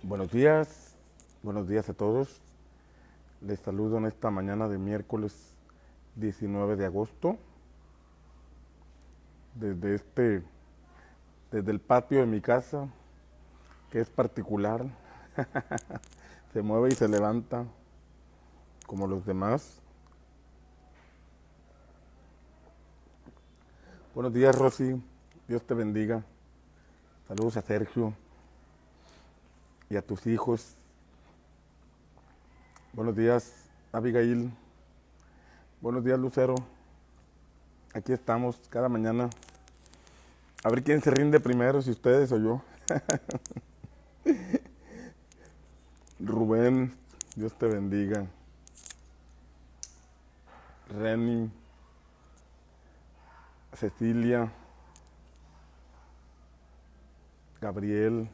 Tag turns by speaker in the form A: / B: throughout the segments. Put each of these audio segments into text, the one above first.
A: buenos días a todos. Les saludo en esta mañana de miércoles 19 de agosto, desde desde el patio de mi casa, que es particular, se mueve y se levanta como los demás. Buenos días, Rosy, Dios te bendiga. Saludos a Sergio y a tus hijos. Buenos días, Abigail. Buenos días, Lucero. Aquí estamos cada mañana. A ver quién se rinde primero, si ustedes o yo. Rubén, Dios te bendiga. Reni, Cecilia, Gabriel.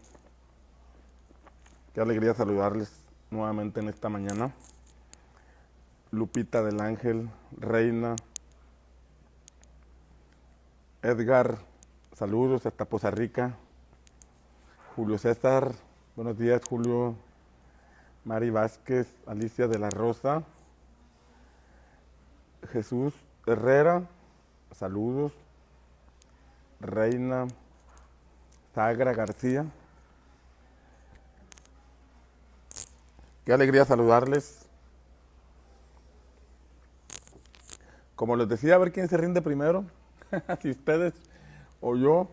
A: Qué alegría saludarles nuevamente en esta mañana. Lupita del Ángel, Reina, Edgar, saludos hasta Poza Rica. Julio César, buenos días, Julio. Mari Vázquez, Alicia de la Rosa, Jesús Herrera, saludos. Reina, Sagra García. Qué alegría saludarles. Como les decía, a ver quién se rinde primero, si ustedes o yo.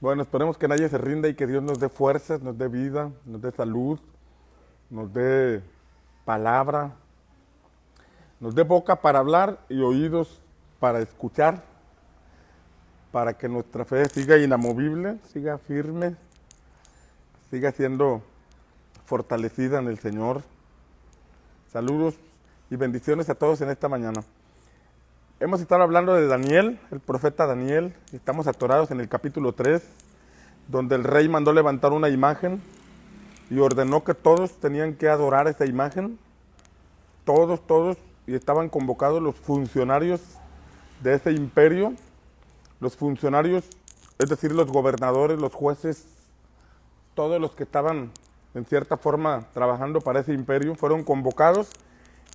A: Bueno, esperemos que nadie se rinda y que Dios nos dé fuerzas, nos dé vida, nos dé salud, nos dé palabra, nos dé boca para hablar y oídos para escuchar, para que nuestra fe siga inamovible, siga firme, siga siendo fortalecida en el Señor. Saludos y bendiciones a todos en esta mañana. Hemos estado hablando de Daniel, el profeta Daniel. Estamos atorados en el capítulo 3, donde el rey mandó levantar una imagen y ordenó que todos tenían que adorar esa imagen. Todos, y estaban convocados los funcionarios de ese imperio, los funcionarios, es decir, los gobernadores, los jueces, todos los que estaban en cierta forma trabajando para ese imperio, fueron convocados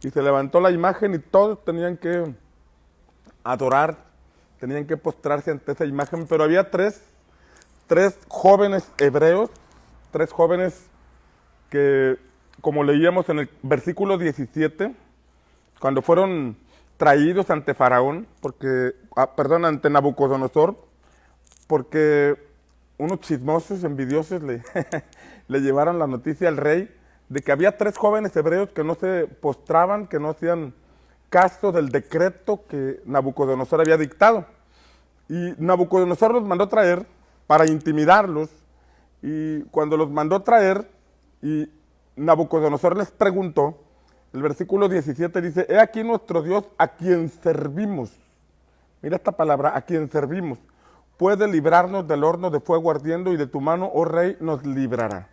A: y se levantó la imagen y todos tenían que adorar, tenían que postrarse ante esa imagen, pero había tres jóvenes hebreos, tres jóvenes que, como leíamos en el versículo 17, cuando fueron traídos ante Faraón, ante Nabucodonosor, porque unos chismosos, envidiosos, le llevaron la noticia al rey de que había tres jóvenes hebreos que no se postraban, que no hacían caso del decreto que Nabucodonosor había dictado. Y Nabucodonosor los mandó traer para intimidarlos, y cuando los mandó traer, y Nabucodonosor les preguntó, el versículo 17 dice: he aquí nuestro Dios a quien servimos. Mira esta palabra, a quien servimos. Puede librarnos del horno de fuego ardiendo, y de tu mano, oh rey, nos librará.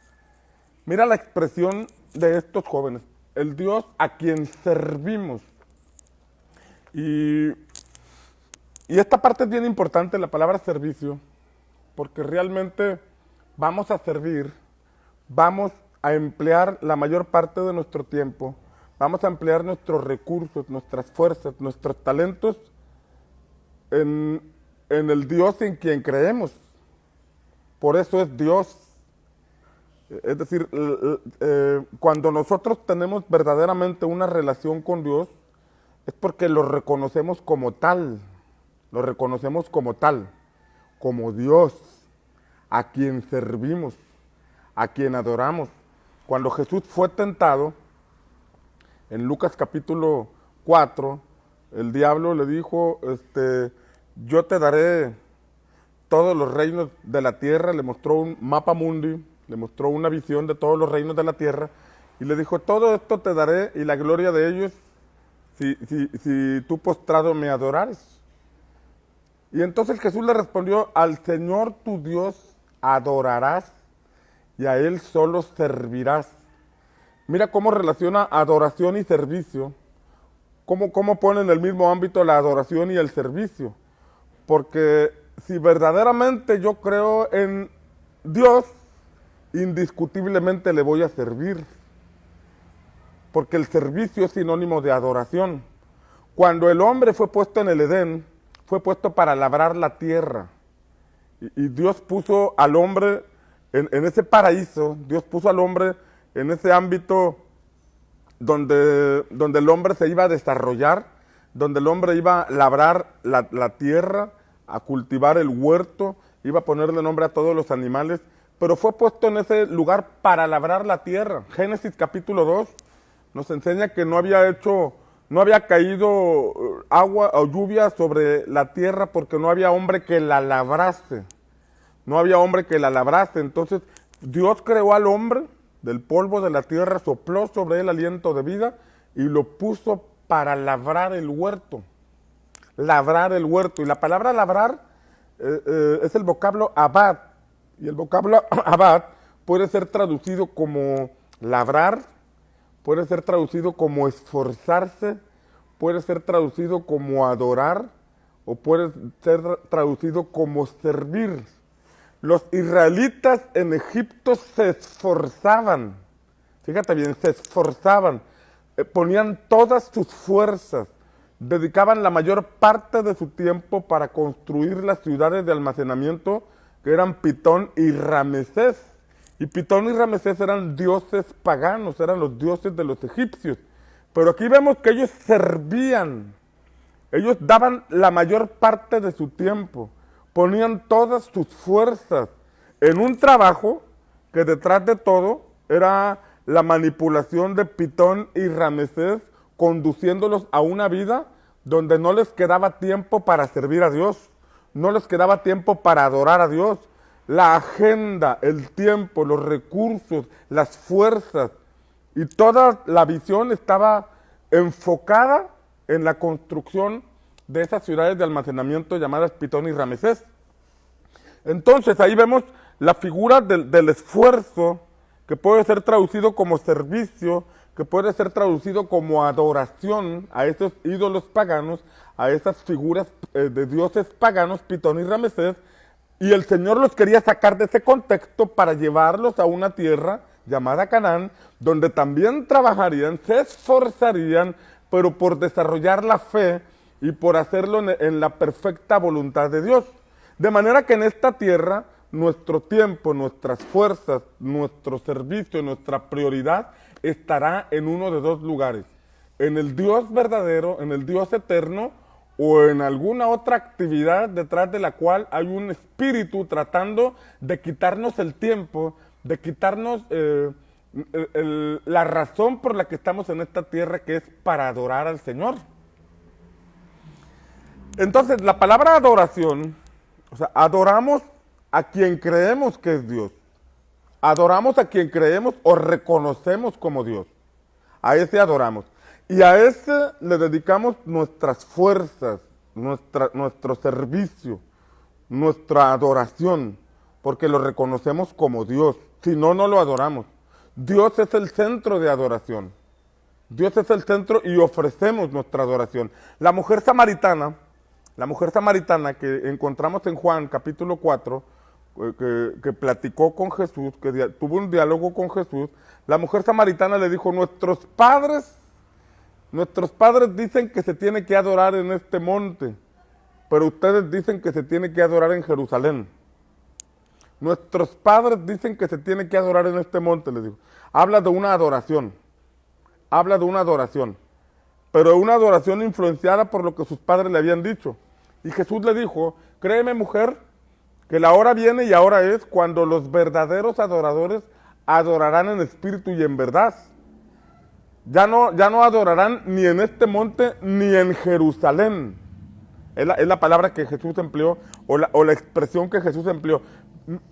A: Mira la expresión de estos jóvenes, el Dios a quien servimos. Y esta parte es bien importante, la palabra servicio, porque realmente vamos a servir, vamos a emplear la mayor parte de nuestro tiempo, vamos a emplear nuestros recursos, nuestras fuerzas, nuestros talentos en el Dios en quien creemos. Por eso es Dios. Es decir, cuando nosotros tenemos verdaderamente una relación con Dios, es porque lo reconocemos como tal, como Dios, a quien servimos, a quien adoramos. Cuando Jesús fue tentado, en Lucas capítulo 4, el diablo le dijo, yo te daré todos los reinos de la tierra, le mostró un mapa mundi, le mostró una visión de todos los reinos de la tierra, y le dijo, todo esto te daré y la gloria de ellos si tú postrado me adorares. Y entonces Jesús le respondió, al Señor tu Dios adorarás y a Él solo servirás. Mira cómo relaciona adoración y servicio, cómo pone en el mismo ámbito la adoración y el servicio. Porque si verdaderamente yo creo en Dios indiscutiblemente le voy a servir, porque el servicio es sinónimo de adoración. Cuando el hombre fue puesto en el Edén, fue puesto para labrar la tierra. Y Dios puso al hombre en ese paraíso, Dios puso al hombre en ese ámbito donde el hombre se iba a desarrollar, donde el hombre iba a labrar la tierra, a cultivar el huerto, iba a ponerle nombre a todos los animales, pero fue puesto en ese lugar para labrar la tierra. Génesis capítulo 2 nos enseña que no había caído agua o lluvia sobre la tierra porque no había hombre que la labrase. No había hombre que la labrase. Entonces Dios creó al hombre del polvo de la tierra, sopló sobre él aliento de vida y lo puso para labrar el huerto. Labrar el huerto. Y la palabra labrar es el vocablo abad. Y el vocablo abad puede ser traducido como labrar, puede ser traducido como esforzarse, puede ser traducido como adorar o puede ser traducido como servir. Los israelitas en Egipto se esforzaban, fíjate bien, se esforzaban, ponían todas sus fuerzas, dedicaban la mayor parte de su tiempo para construir las ciudades de almacenamiento que eran Pitón y Ramesés. Y Pitón y Ramesés eran dioses paganos, eran los dioses de los egipcios. Pero aquí vemos que ellos servían, ellos daban la mayor parte de su tiempo, ponían todas sus fuerzas en un trabajo que detrás de todo era la manipulación de Pitón y Ramesés, conduciéndolos a una vida donde no les quedaba tiempo para servir a Dios, no les quedaba tiempo para adorar a Dios. La agenda, el tiempo, los recursos, las fuerzas y toda la visión estaba enfocada en la construcción de esas ciudades de almacenamiento llamadas Pitón y Ramesés. Entonces ahí vemos la figura del esfuerzo, que puede ser traducido como servicio, que puede ser traducido como adoración a esos ídolos paganos, a esas figuras de dioses paganos, Pitón y Ramesés, y el Señor los quería sacar de ese contexto para llevarlos a una tierra llamada Canaán, donde también trabajarían, se esforzarían, pero por desarrollar la fe y por hacerlo en la perfecta voluntad de Dios. De manera que en esta tierra, nuestro tiempo, nuestras fuerzas, nuestro servicio, nuestra prioridad estará en uno de dos lugares: en el Dios verdadero, en el Dios eterno, o en alguna otra actividad detrás de la cual hay un espíritu tratando de quitarnos el tiempo, de quitarnos la razón por la que estamos en esta tierra, que es para adorar al Señor. Entonces, la palabra adoración, o sea, adoramos a quien creemos que es Dios. Adoramos a quien creemos o reconocemos como Dios. A ese adoramos. Y a ese le dedicamos nuestras fuerzas, nuestro servicio, nuestra adoración, porque lo reconocemos como Dios. Si no, no lo adoramos. Dios es el centro de adoración. Dios es el centro y ofrecemos nuestra adoración. La mujer samaritana que encontramos en Juan capítulo 4, que platicó con Jesús, que tuvo un diálogo con Jesús, la mujer samaritana le dijo: nuestros padres dicen que se tiene que adorar en este monte, pero ustedes dicen que se tiene que adorar en Jerusalén. Nuestros padres dicen que se tiene que adorar en este monte, les digo. Habla de una adoración, pero una adoración influenciada por lo que sus padres le habían dicho. Y Jesús le dijo: créeme, mujer, que la hora viene y ahora es cuando los verdaderos adoradores adorarán en espíritu y en verdad. Ya no adorarán ni en este monte ni en Jerusalén. Es la palabra que Jesús empleó, o la expresión que Jesús empleó.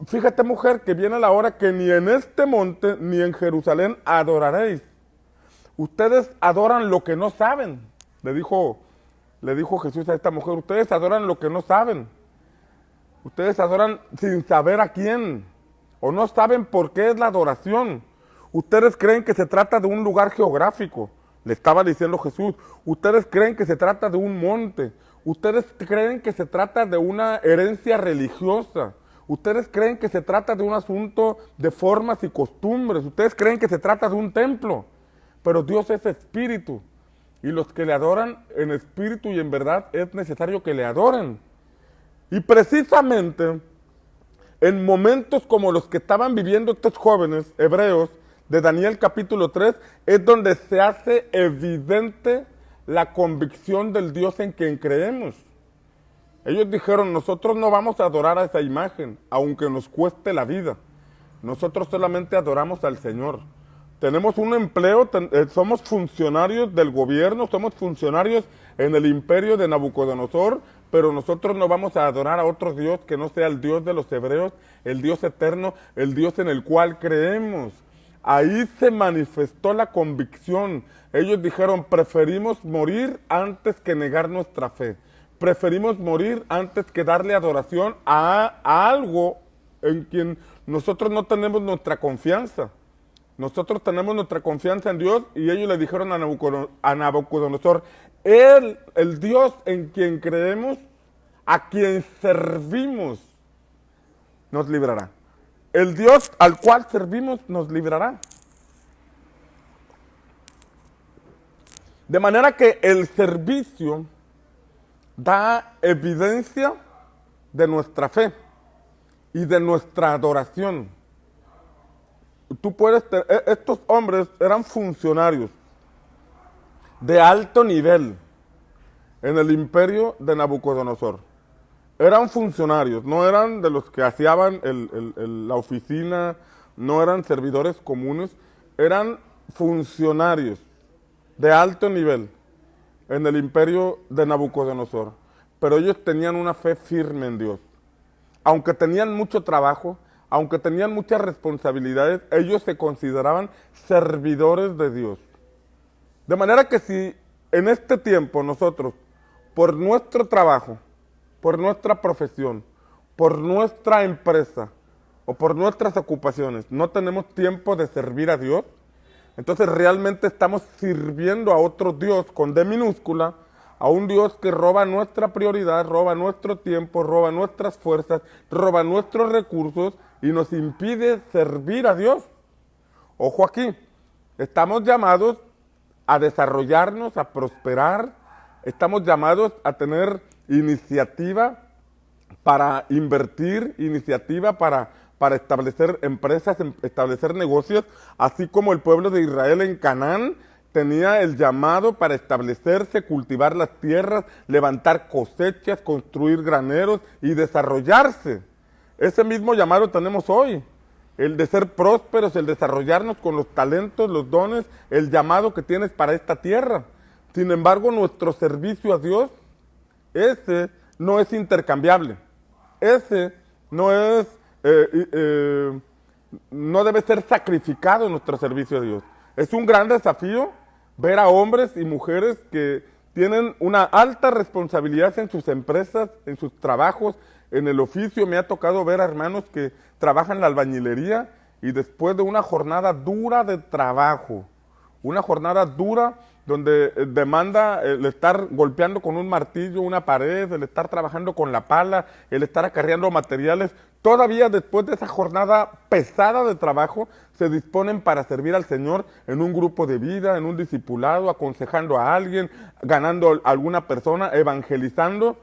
A: Fíjate, mujer, que viene la hora que ni en este monte ni en Jerusalén adoraréis. Ustedes adoran lo que no saben. Le dijo Jesús a esta mujer: ustedes adoran lo que no saben. Ustedes adoran sin saber a quién, o no saben por qué es la adoración. Ustedes creen que se trata de un lugar geográfico, le estaba diciendo Jesús. Ustedes creen que se trata de un monte. Ustedes creen que se trata de una herencia religiosa. Ustedes creen que se trata de un asunto de formas y costumbres. Ustedes creen que se trata de un templo. Pero Dios es espíritu. Y los que le adoran en espíritu y en verdad es necesario que le adoren. Y precisamente en momentos como los que estaban viviendo estos jóvenes hebreos de Daniel capítulo 3, es donde se hace evidente la convicción del Dios en quien creemos. Ellos dijeron, nosotros no vamos a adorar a esa imagen, aunque nos cueste la vida. Nosotros solamente adoramos al Señor. Tenemos un empleo, somos funcionarios del gobierno, somos funcionarios en el imperio de Nabucodonosor, pero nosotros no vamos a adorar a otro Dios que no sea el Dios de los hebreos, el Dios eterno, el Dios en el cual creemos. Ahí se manifestó la convicción. Ellos dijeron, preferimos morir antes que negar nuestra fe. Preferimos morir antes que darle adoración a algo en quien nosotros no tenemos nuestra confianza. Nosotros tenemos nuestra confianza en Dios y ellos le dijeron a Nabucodonosor, Él, el Dios en quien creemos, a quien servimos, nos librará. El Dios al cual servimos nos librará. De manera que el servicio da evidencia de nuestra fe y de nuestra adoración. Estos hombres eran funcionarios de alto nivel en el imperio de Nabucodonosor. Eran funcionarios, no eran de los que hacían la oficina, no eran servidores comunes, eran funcionarios de alto nivel en el imperio de Nabucodonosor. Pero ellos tenían una fe firme en Dios. Aunque tenían mucho trabajo, aunque tenían muchas responsabilidades, ellos se consideraban servidores de Dios. De manera que si en este tiempo nosotros, por nuestro trabajo, por nuestra profesión, por nuestra empresa o por nuestras ocupaciones, no tenemos tiempo de servir a Dios, entonces realmente estamos sirviendo a otro Dios con D minúscula, a un Dios que roba nuestra prioridad, roba nuestro tiempo, roba nuestras fuerzas, roba nuestros recursos y nos impide servir a Dios. Ojo aquí, estamos llamados a desarrollarnos, a prosperar, estamos llamados a tener iniciativa para invertir, iniciativa para establecer empresas, establecer negocios, así como el pueblo de Israel en Canaán tenía el llamado para establecerse, cultivar las tierras, levantar cosechas, construir graneros y desarrollarse. Ese mismo llamado tenemos hoy, el de ser prósperos, el desarrollarnos con los talentos, los dones, el llamado que tienes para esta tierra. Sin embargo, nuestro servicio a Dios, ese no es intercambiable. Ese no es, no debe ser sacrificado nuestro servicio a Dios. Es un gran desafío ver a hombres y mujeres que tienen una alta responsabilidad en sus empresas, en sus trabajos, en el oficio. Me ha tocado ver a hermanos que trabajan en la albañilería y después de una jornada dura de trabajo, una jornada dura donde demanda el estar golpeando con un martillo una pared, el estar trabajando con la pala, el estar acarreando materiales, todavía después de esa jornada pesada de trabajo, se disponen para servir al Señor en un grupo de vida, en un discipulado, aconsejando a alguien, ganando a alguna persona, evangelizando.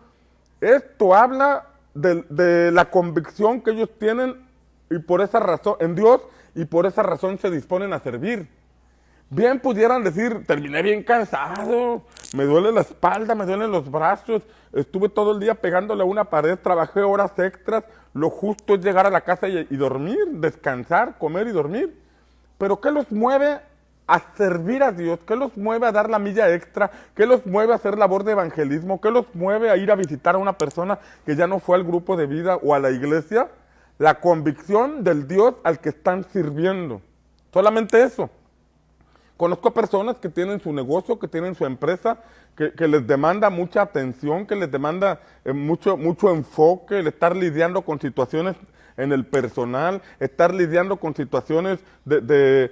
A: Esto habla de la convicción que ellos tienen y por esa razón, en Dios, y por esa razón se disponen a servir. Bien pudieran decir, terminé bien cansado, me duele la espalda, me duelen los brazos, estuve todo el día pegándole a una pared, trabajé horas extras, lo justo es llegar a la casa y dormir, descansar, comer y dormir. Pero ¿qué los mueve a servir a Dios? ¿Qué los mueve a dar la milla extra? ¿Qué los mueve a hacer labor de evangelismo? ¿Qué los mueve a ir a visitar a una persona que ya no fue al grupo de vida o a la iglesia? La convicción del Dios al que están sirviendo. Solamente eso. Conozco personas que tienen su negocio, que tienen su empresa, que les demanda mucha atención, que les demanda mucho enfoque, el estar lidiando con situaciones en el personal, estar lidiando con situaciones de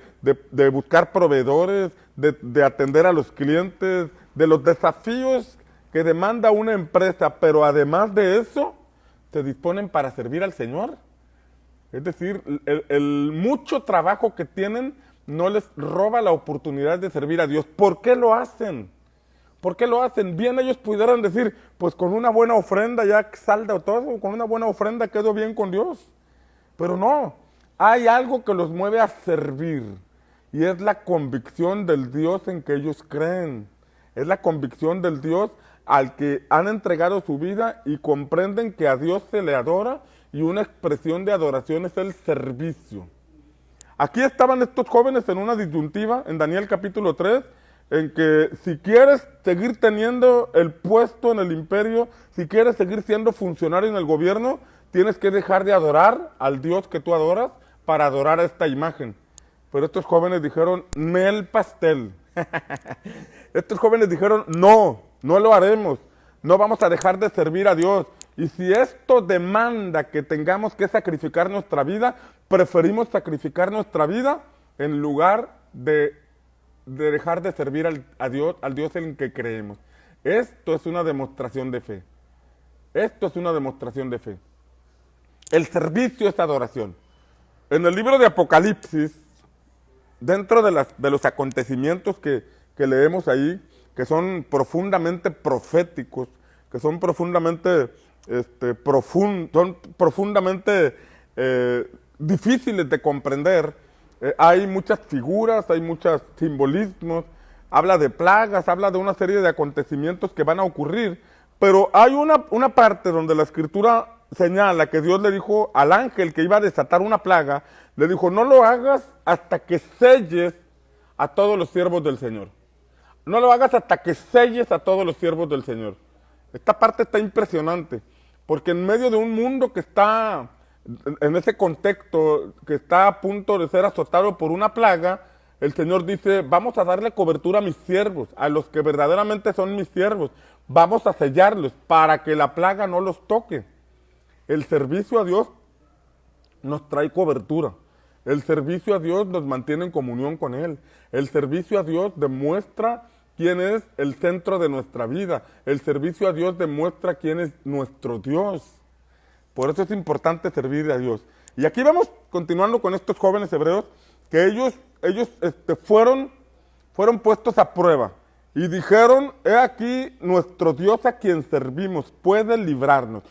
A: buscar proveedores, de atender a los clientes, de los desafíos que demanda una empresa, pero además de eso, se disponen para servir al Señor. Es decir, el mucho trabajo que tienen no les roba la oportunidad de servir a Dios. ¿Por qué lo hacen? ¿Por qué lo hacen? Bien, ellos pudieran decir, pues con una buena ofrenda ya salda todo, con una buena ofrenda quedo bien con Dios. Pero no, hay algo que los mueve a servir y es la convicción del Dios en que ellos creen. Es la convicción del Dios al que han entregado su vida y comprenden que a Dios se le adora y una expresión de adoración es el servicio. Aquí estaban estos jóvenes en una disyuntiva en Daniel capítulo 3, en que si quieres seguir teniendo el puesto en el imperio, si quieres seguir siendo funcionario en el gobierno, tienes que dejar de adorar al Dios que tú adoras para adorar a esta imagen. Pero estos jóvenes dijeron, Nel pastel. Estos jóvenes dijeron, no lo haremos, no vamos a dejar de servir a Dios. Y si esto demanda que tengamos que sacrificar nuestra vida, preferimos sacrificar nuestra vida en lugar de dejar de servir al Dios en el que creemos. Esto es una demostración de fe. Esto es una demostración de fe. El servicio es adoración. En el libro de Apocalipsis, dentro de los acontecimientos que leemos ahí, que son profundamente proféticos, que son profundamente difíciles de comprender, hay muchas figuras, hay muchos simbolismos, habla de plagas, habla de una serie de acontecimientos que van a ocurrir, pero hay una parte donde la Escritura señala que Dios le dijo al ángel que iba a desatar una plaga, le dijo, no lo hagas hasta que selles a todos los siervos del Señor. No lo hagas hasta que selles a todos los siervos del Señor. Esta parte está impresionante, porque en medio de un mundo que está en ese contexto, que está a punto de ser azotado por una plaga, el Señor dice, vamos a darle cobertura a mis siervos, a los que verdaderamente son mis siervos, vamos a sellarlos para que la plaga no los toque. El servicio a Dios nos trae cobertura. El servicio a Dios nos mantiene en comunión con Él. El servicio a Dios demuestra quién es el centro de nuestra vida. El servicio a Dios demuestra quién es nuestro Dios. Por eso es importante servir a Dios. Y aquí vamos continuando con estos jóvenes hebreos, que ellos fueron puestos a prueba. Y dijeron, he aquí nuestro Dios a quien servimos, puede librarnos.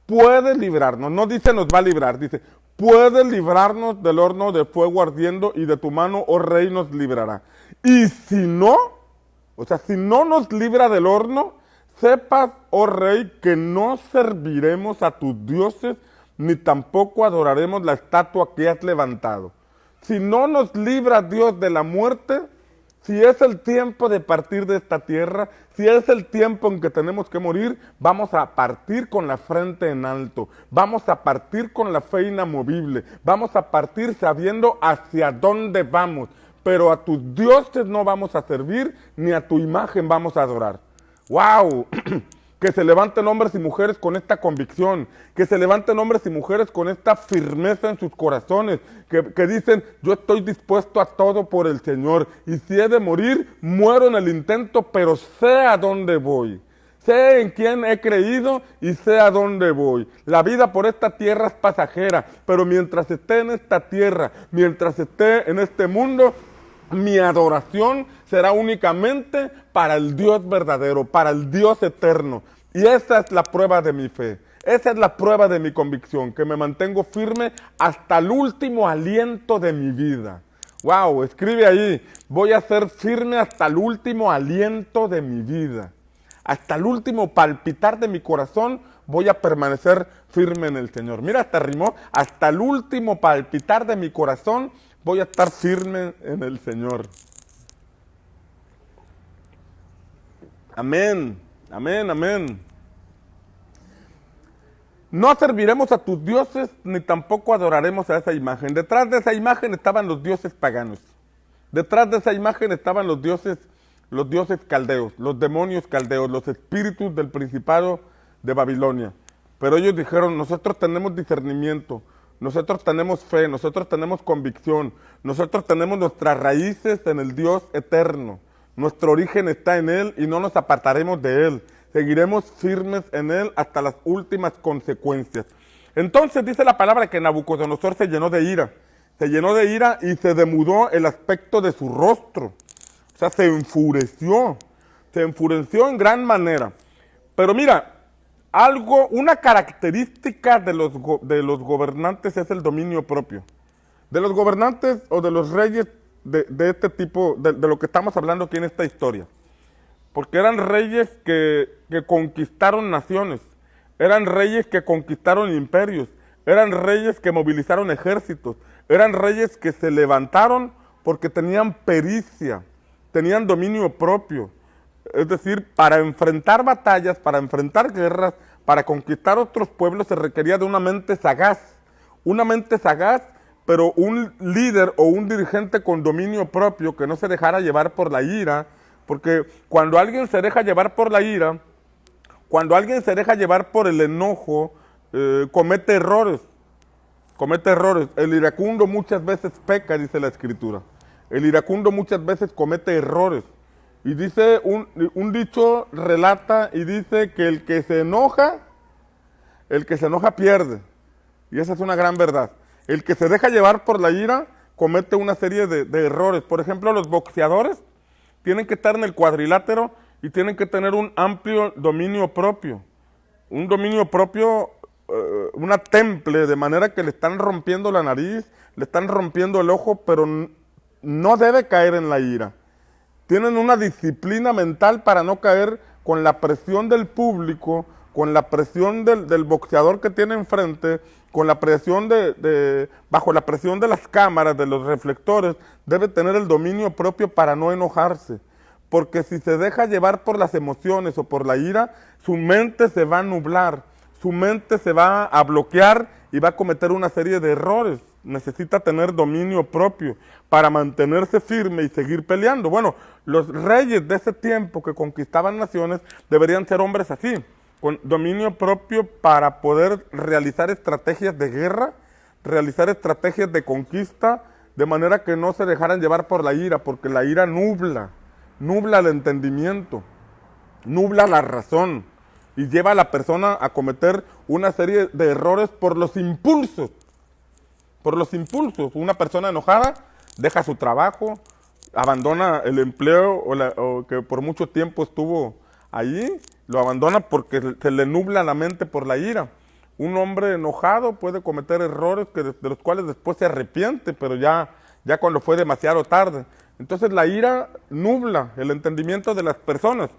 A: Puede librarnos. No dice nos va a librar, dice, puede librarnos del horno de fuego ardiendo y de tu mano, oh rey, nos librará. Y si no, o sea, si no nos libra del horno, sepas, oh rey, que no serviremos a tus dioses, ni tampoco adoraremos la estatua que has levantado. Si no nos libra Dios de la muerte, si es el tiempo de partir de esta tierra, si es el tiempo en que tenemos que morir, vamos a partir con la frente en alto, vamos a partir con la fe inamovible, vamos a partir sabiendo hacia dónde vamos, pero a tus dioses no vamos a servir, ni a tu imagen vamos a adorar. ¡Wow! Que se levanten hombres y mujeres con esta convicción, que se levanten hombres y mujeres con esta firmeza en sus corazones, que dicen, yo estoy dispuesto a todo por el Señor, y si he de morir, muero en el intento, pero sé a dónde voy. Sé en quién he creído y sé a dónde voy. La vida por esta tierra es pasajera, pero mientras esté en esta tierra, mientras esté en este mundo, mi adoración será únicamente para el Dios verdadero, para el Dios eterno. Y esa es la prueba de mi fe. Esa es la prueba de mi convicción, que me mantengo firme hasta el último aliento de mi vida. Wow, escribe ahí, voy a ser firme hasta el último aliento de mi vida. Hasta el último palpitar de mi corazón voy a permanecer firme en el Señor. Mira, hasta rimó, hasta el último palpitar de mi corazón voy a estar firme en el Señor. Amén, amén, amén. No serviremos a tus dioses, ni tampoco adoraremos a esa imagen. Detrás de esa imagen estaban los dioses paganos. Detrás de esa imagen estaban los dioses caldeos, los demonios caldeos, los espíritus del principado de Babilonia. Pero ellos dijeron, nosotros tenemos discernimiento, nosotros tenemos fe, nosotros tenemos convicción, nosotros tenemos nuestras raíces en el Dios eterno. Nuestro origen está en Él y no nos apartaremos de Él. seguiremos firmes en él hasta las últimas consecuencias. Entonces dice la palabra que Nabucodonosor se llenó de ira y se demudó el aspecto de su rostro. O sea, se enfureció en gran manera. Pero mira, una característica de los gobernantes es el dominio propio. De los gobernantes o de los reyes de este tipo, de lo que estamos hablando aquí en esta historia. Porque eran reyes que conquistaron naciones, eran reyes que conquistaron imperios, eran reyes que movilizaron ejércitos, eran reyes que se levantaron porque tenían pericia, tenían dominio propio. Es decir, para enfrentar batallas, para enfrentar guerras, para conquistar otros pueblos se requería de una mente sagaz, pero un líder o un dirigente con dominio propio que no se dejara llevar por la ira, porque cuando alguien se deja llevar por la ira, cuando alguien se deja llevar por el enojo, comete errores. El iracundo muchas veces peca, dice la Escritura. El iracundo muchas veces comete errores. Y dice, un dicho relata y dice que el que se enoja pierde. Y esa es una gran verdad. El que se deja llevar por la ira comete una serie de errores. Por ejemplo, los boxeadores tienen que estar en el cuadrilátero y tienen que tener un amplio dominio propio. Un dominio propio, una temple, de manera que le están rompiendo la nariz, le están rompiendo el ojo, pero no debe caer en la ira. Tienen una disciplina mental para no caer con la presión del público, con la presión del boxeador que tiene enfrente, con la presión bajo la presión de las cámaras, de los reflectores. Debe tener el dominio propio para no enojarse. Porque si se deja llevar por las emociones o por la ira, su mente se va a nublar, su mente se va a bloquear y va a cometer una serie de errores. Necesita tener dominio propio para mantenerse firme y seguir peleando. Bueno, los reyes de ese tiempo que conquistaban naciones deberían ser hombres así, con dominio propio para poder realizar estrategias de guerra, realizar estrategias de conquista, de manera que no se dejaran llevar por la ira, porque la ira nubla el entendimiento, nubla la razón y lleva a la persona a cometer una serie de errores por los impulsos. Una persona enojada deja su trabajo, abandona el empleo o que por mucho tiempo estuvo allí, lo abandona porque se le nubla la mente por la ira. Un hombre enojado puede cometer errores de los cuales después se arrepiente, pero ya cuando fue demasiado tarde. Entonces la ira nubla el entendimiento de las personas.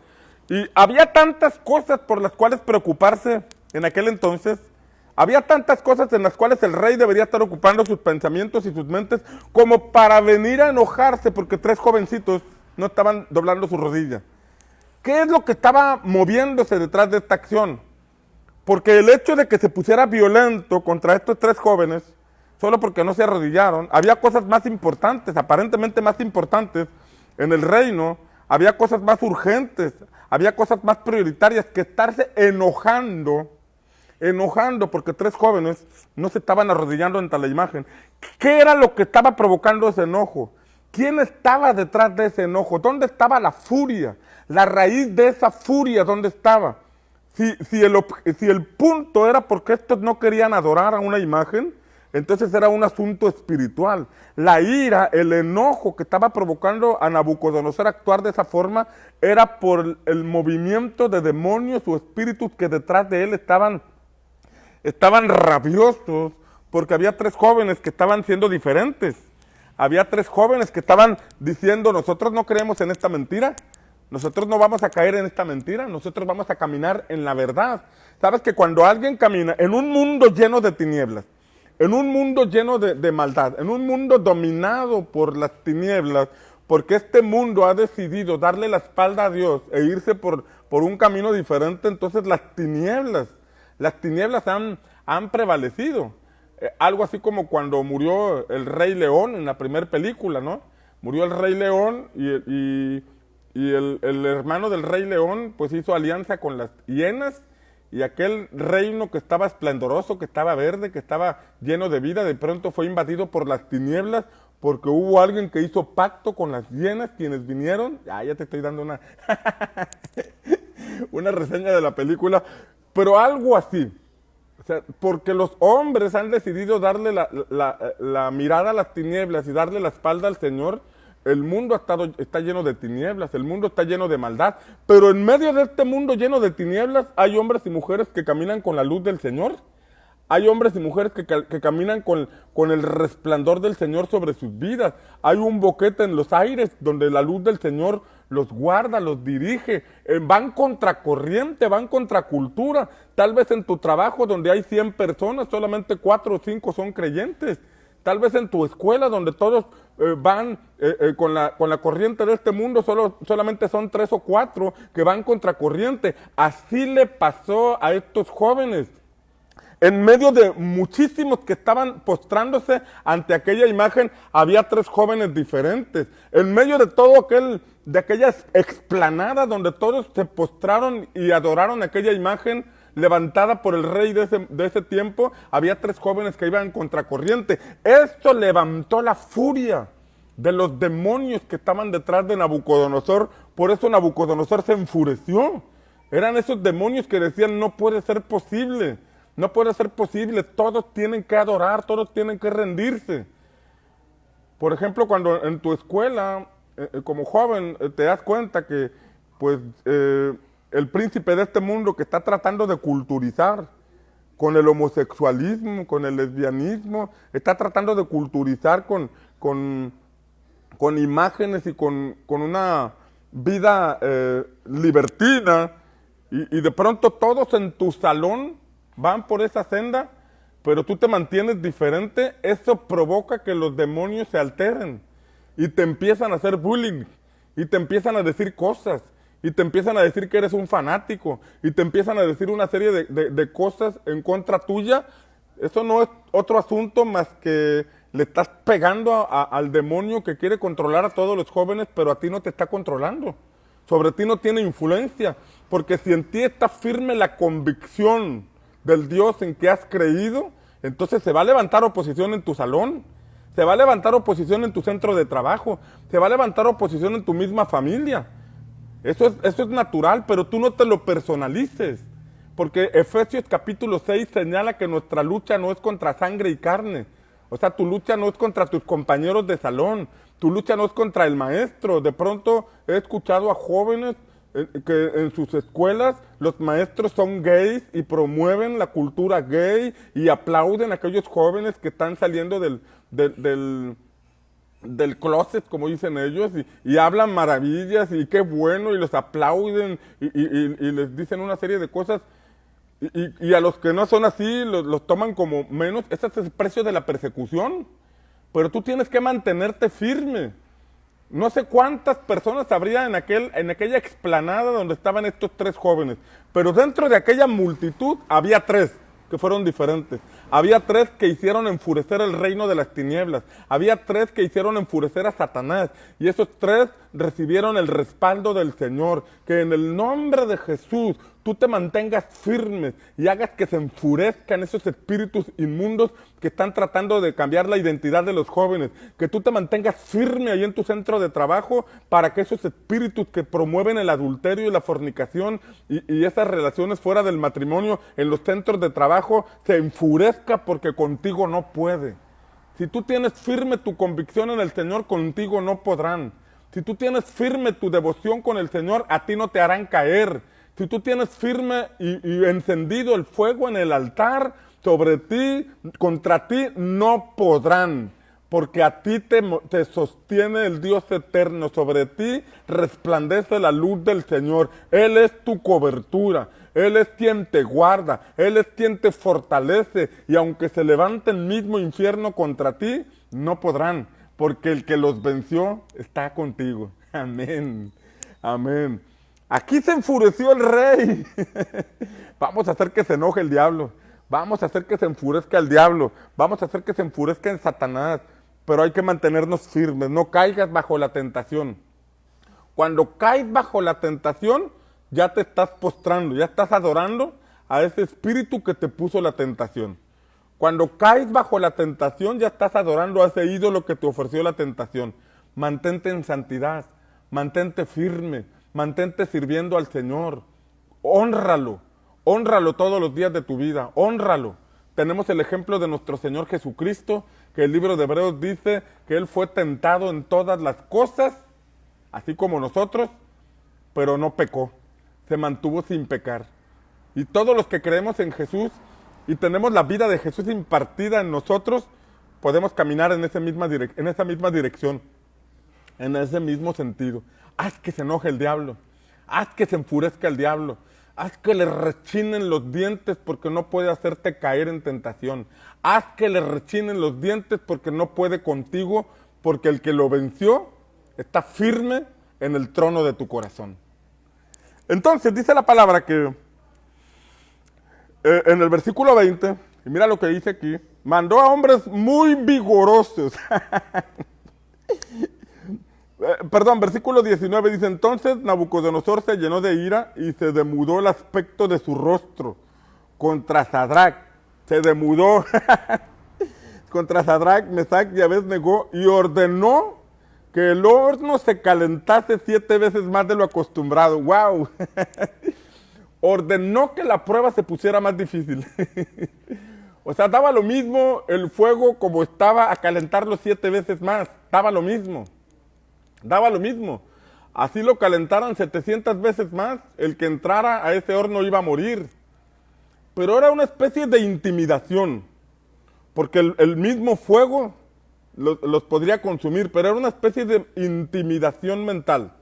A: Y había tantas cosas por las cuales preocuparse en aquel entonces. Había tantas cosas en las cuales el rey debería estar ocupando sus pensamientos y sus mentes como para venir a enojarse porque 3 jovencitos no estaban doblando su rodilla. ¿Qué es lo que estaba moviéndose detrás de esta acción? Porque el hecho de que se pusiera violento contra estos 3 jóvenes, solo porque no se arrodillaron, había cosas más importantes, aparentemente más importantes en el reino, había cosas más urgentes, había cosas más prioritarias que estarse enojando porque 3 jóvenes no se estaban arrodillando ante la imagen. ¿Qué era lo que estaba provocando ese enojo? ¿Quién estaba detrás de ese enojo? ¿Dónde estaba la furia? La raíz de esa furia, ¿dónde estaba? Si el punto era porque estos no querían adorar a una imagen, entonces era un asunto espiritual. La ira, el enojo que estaba provocando a Nabucodonosor actuar de esa forma, era por el movimiento de demonios o espíritus que detrás de él estaban rabiosos, porque había 3 jóvenes que estaban siendo diferentes. Había 3 jóvenes que estaban diciendo, nosotros no creemos en esta mentira, nosotros no vamos a caer en esta mentira, nosotros vamos a caminar en la verdad. Sabes que cuando alguien camina en un mundo lleno de tinieblas, en un mundo lleno de maldad, en un mundo dominado por las tinieblas, porque este mundo ha decidido darle la espalda a Dios e irse por un camino diferente, entonces las tinieblas han prevalecido. Algo así como cuando murió el Rey León en la primera película, ¿no? Murió el Rey León y el hermano del Rey León pues hizo alianza con las hienas, y aquel reino que estaba esplendoroso, que estaba verde, que estaba lleno de vida, de pronto fue invadido por las tinieblas porque hubo alguien que hizo pacto con las hienas, quienes vinieron. Ya te estoy dando una... una reseña de la película, pero algo así. O sea, porque los hombres han decidido darle la mirada a las tinieblas y darle la espalda al Señor. El mundo está lleno de tinieblas, el mundo está lleno de maldad, pero en medio de este mundo lleno de tinieblas hay hombres y mujeres que caminan con la luz del Señor. Hay hombres y mujeres que caminan con el resplandor del Señor sobre sus vidas. Hay un boquete en los aires donde la luz del Señor los guarda, los dirige. Van contracorriente, van contracultura. Tal vez en tu trabajo donde hay 100 personas, solamente 4 o 5 son creyentes. Tal vez en tu escuela donde todos van con la corriente de este mundo, solamente son 3 o 4 que van contracorriente. Así le pasó a estos jóvenes. En medio de muchísimos que estaban postrándose ante aquella imagen, había 3 jóvenes diferentes. En medio de de aquella explanada donde todos se postraron y adoraron aquella imagen levantada por el rey de ese tiempo, había 3 jóvenes que iban contracorriente. Esto levantó la furia de los demonios que estaban detrás de Nabucodonosor. Por eso Nabucodonosor se enfureció. Eran esos demonios que decían, no puede ser posible. No puede ser posible, todos tienen que adorar, todos tienen que rendirse. Por ejemplo, cuando en tu escuela, como joven, te das cuenta que pues, el príncipe de este mundo que está tratando de culturizar con el homosexualismo, con el lesbianismo, está tratando de culturizar con imágenes y con una vida libertina, y de pronto todos en tu salón van por esa senda, pero tú te mantienes diferente. Eso provoca que los demonios se alteren y te empiezan a hacer bullying y te empiezan a decir cosas y te empiezan a decir que eres un fanático y te empiezan a decir una serie de cosas en contra tuya. Eso no es otro asunto más que le estás pegando al demonio que quiere controlar a todos los jóvenes, pero a ti no te está controlando. Sobre ti no tiene influencia, porque si en ti está firme la convicción del Dios en que has creído, entonces se va a levantar oposición en tu salón, se va a levantar oposición en tu centro de trabajo, se va a levantar oposición en tu misma familia. Eso es natural, pero tú no te lo personalices, porque Efesios capítulo 6 señala que nuestra lucha no es contra sangre y carne. O sea, tu lucha no es contra tus compañeros de salón, tu lucha no es contra el maestro. De pronto he escuchado a jóvenes que en sus escuelas los maestros son gays y promueven la cultura gay y aplauden a aquellos jóvenes que están saliendo del closet, como dicen ellos, y hablan maravillas y qué bueno, y los aplauden y les dicen una serie de cosas, y a los que no son así los toman como menos. Ese es el precio de la persecución, pero tú tienes que mantenerte firme. No sé cuántas personas habría en aquella explanada donde estaban estos 3 jóvenes, pero dentro de aquella multitud había 3 que fueron diferentes. Había 3 que hicieron enfurecer el reino de las tinieblas. Había 3 que hicieron enfurecer a Satanás. Y esos 3 recibieron el respaldo del Señor. Que en el nombre de Jesús tú te mantengas firmes y hagas que se enfurezcan esos espíritus inmundos que están tratando de cambiar la identidad de los jóvenes. Que tú te mantengas firme ahí en tu centro de trabajo para que esos espíritus que promueven el adulterio y la fornicación y esas relaciones fuera del matrimonio en los centros de trabajo se enfurezcan, porque contigo no puede. Si tú tienes firme tu convicción en el Señor, contigo no podrán. Si tú tienes firme tu devoción con el Señor, a ti no te harán caer. Si tú tienes firme y encendido el fuego en el altar, sobre ti, contra ti, no podrán. Porque a ti te sostiene el Dios eterno, sobre ti resplandece la luz del Señor. Él es tu cobertura, Él es quien te guarda, Él es quien te fortalece. Y aunque se levante el mismo infierno contra ti, no podrán, porque el que los venció está contigo. Amén, amén. Aquí se enfureció el rey. Vamos a hacer que se enoje el diablo. Vamos a hacer que se enfurezca el diablo. Vamos a hacer que se enfurezca en Satanás. Pero hay que mantenernos firmes. No caigas bajo la tentación. Cuando caes bajo la tentación, ya te estás postrando, ya estás adorando a ese espíritu que te puso la tentación. Cuando caes bajo la tentación, ya estás adorando a ese ídolo que te ofreció la tentación. Mantente en santidad, mantente firme, mantente sirviendo al Señor. Hónralo, hónralo todos los días de tu vida, hónralo. Tenemos el ejemplo de nuestro Señor Jesucristo, que el libro de Hebreos dice que Él fue tentado en todas las cosas, así como nosotros, pero no pecó, se mantuvo sin pecar. Y todos los que creemos en Jesús y tenemos la vida de Jesús impartida en nosotros, podemos caminar en esa misma dirección, en ese mismo sentido. Haz que se enoje el diablo, haz que se enfurezca el diablo, haz que le rechinen los dientes porque no puede hacerte caer en tentación. Haz que le rechinen los dientes porque no puede contigo, porque el que lo venció está firme en el trono de tu corazón. Entonces dice la palabra que en el versículo 20, y mira lo que dice aquí, mandó a hombres muy vigorosos. Perdón, versículo 19 dice, entonces Nabucodonosor se llenó de ira y se demudó el aspecto de su rostro contra Sadrach. Se demudó contra Sadrach, Mesach y Abednego y ordenó que el horno se calentase 7 veces más de lo acostumbrado. ¡Wow! Ordenó que la prueba se pusiera más difícil. O sea, daba lo mismo el fuego como estaba a calentarlo 7 veces más. Daba lo mismo. Daba lo mismo. Así lo calentaran 700 veces más, el que entrara a ese horno iba a morir. Pero era una especie de intimidación, porque el mismo fuego los podría consumir, pero era una especie de intimidación mental.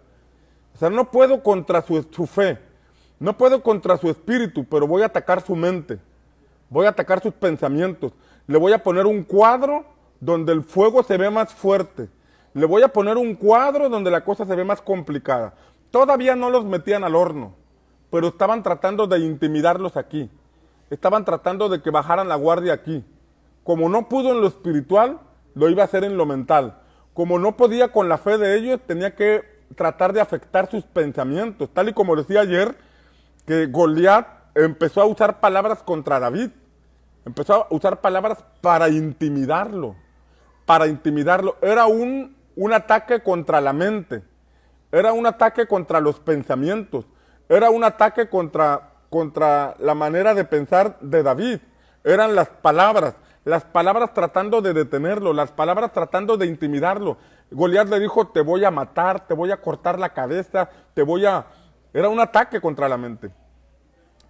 A: O sea, no puedo contra su fe, no puedo contra su espíritu, pero voy a atacar su mente, voy a atacar sus pensamientos. Le voy a poner un cuadro donde el fuego se ve más fuerte. Le voy a poner un cuadro donde la cosa se ve más complicada. Todavía no los metían al horno, pero estaban tratando de intimidarlos aquí. Estaban tratando de que bajaran la guardia aquí. Como no pudo en lo espiritual, lo iba a hacer en lo mental. Como no podía con la fe de ellos, tenía que tratar de afectar sus pensamientos. Tal y como decía ayer, que Goliat empezó a usar palabras contra David. Empezó a usar palabras para intimidarlo. Para intimidarlo. Era un ataque contra la mente. Era un ataque contra los pensamientos. Era un ataque contra la manera de pensar de David. Eran las palabras tratando de detenerlo, las palabras tratando de intimidarlo. Goliat le dijo, te voy a matar, te voy a cortar la cabeza, Era un ataque contra la mente.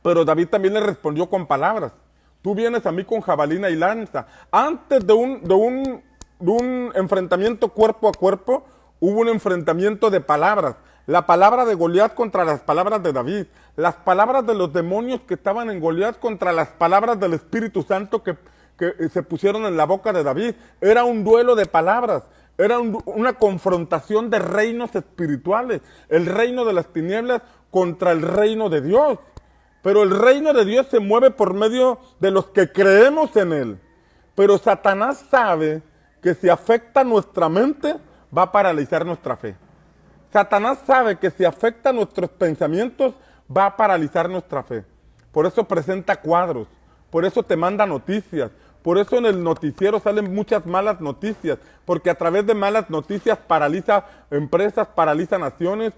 A: Pero David también le respondió con palabras. Tú vienes a mí con jabalina y lanza. Antes de un enfrentamiento cuerpo a cuerpo, hubo un enfrentamiento de palabras. La palabra de Goliat contra las palabras de David. Las palabras de los demonios que estaban en Goliat contra las palabras del Espíritu Santo que se pusieron en la boca de David. Era un duelo de palabras. Era una confrontación de reinos espirituales. El reino de las tinieblas contra el reino de Dios. Pero el reino de Dios se mueve por medio de los que creemos en Él. Pero Satanás sabe que si afecta nuestra mente, va a paralizar nuestra fe. Satanás sabe que si afecta nuestros pensamientos, va a paralizar nuestra fe. Por eso presenta cuadros, por eso te manda noticias, por eso en el noticiero salen muchas malas noticias, porque a través de malas noticias paraliza empresas, paraliza naciones,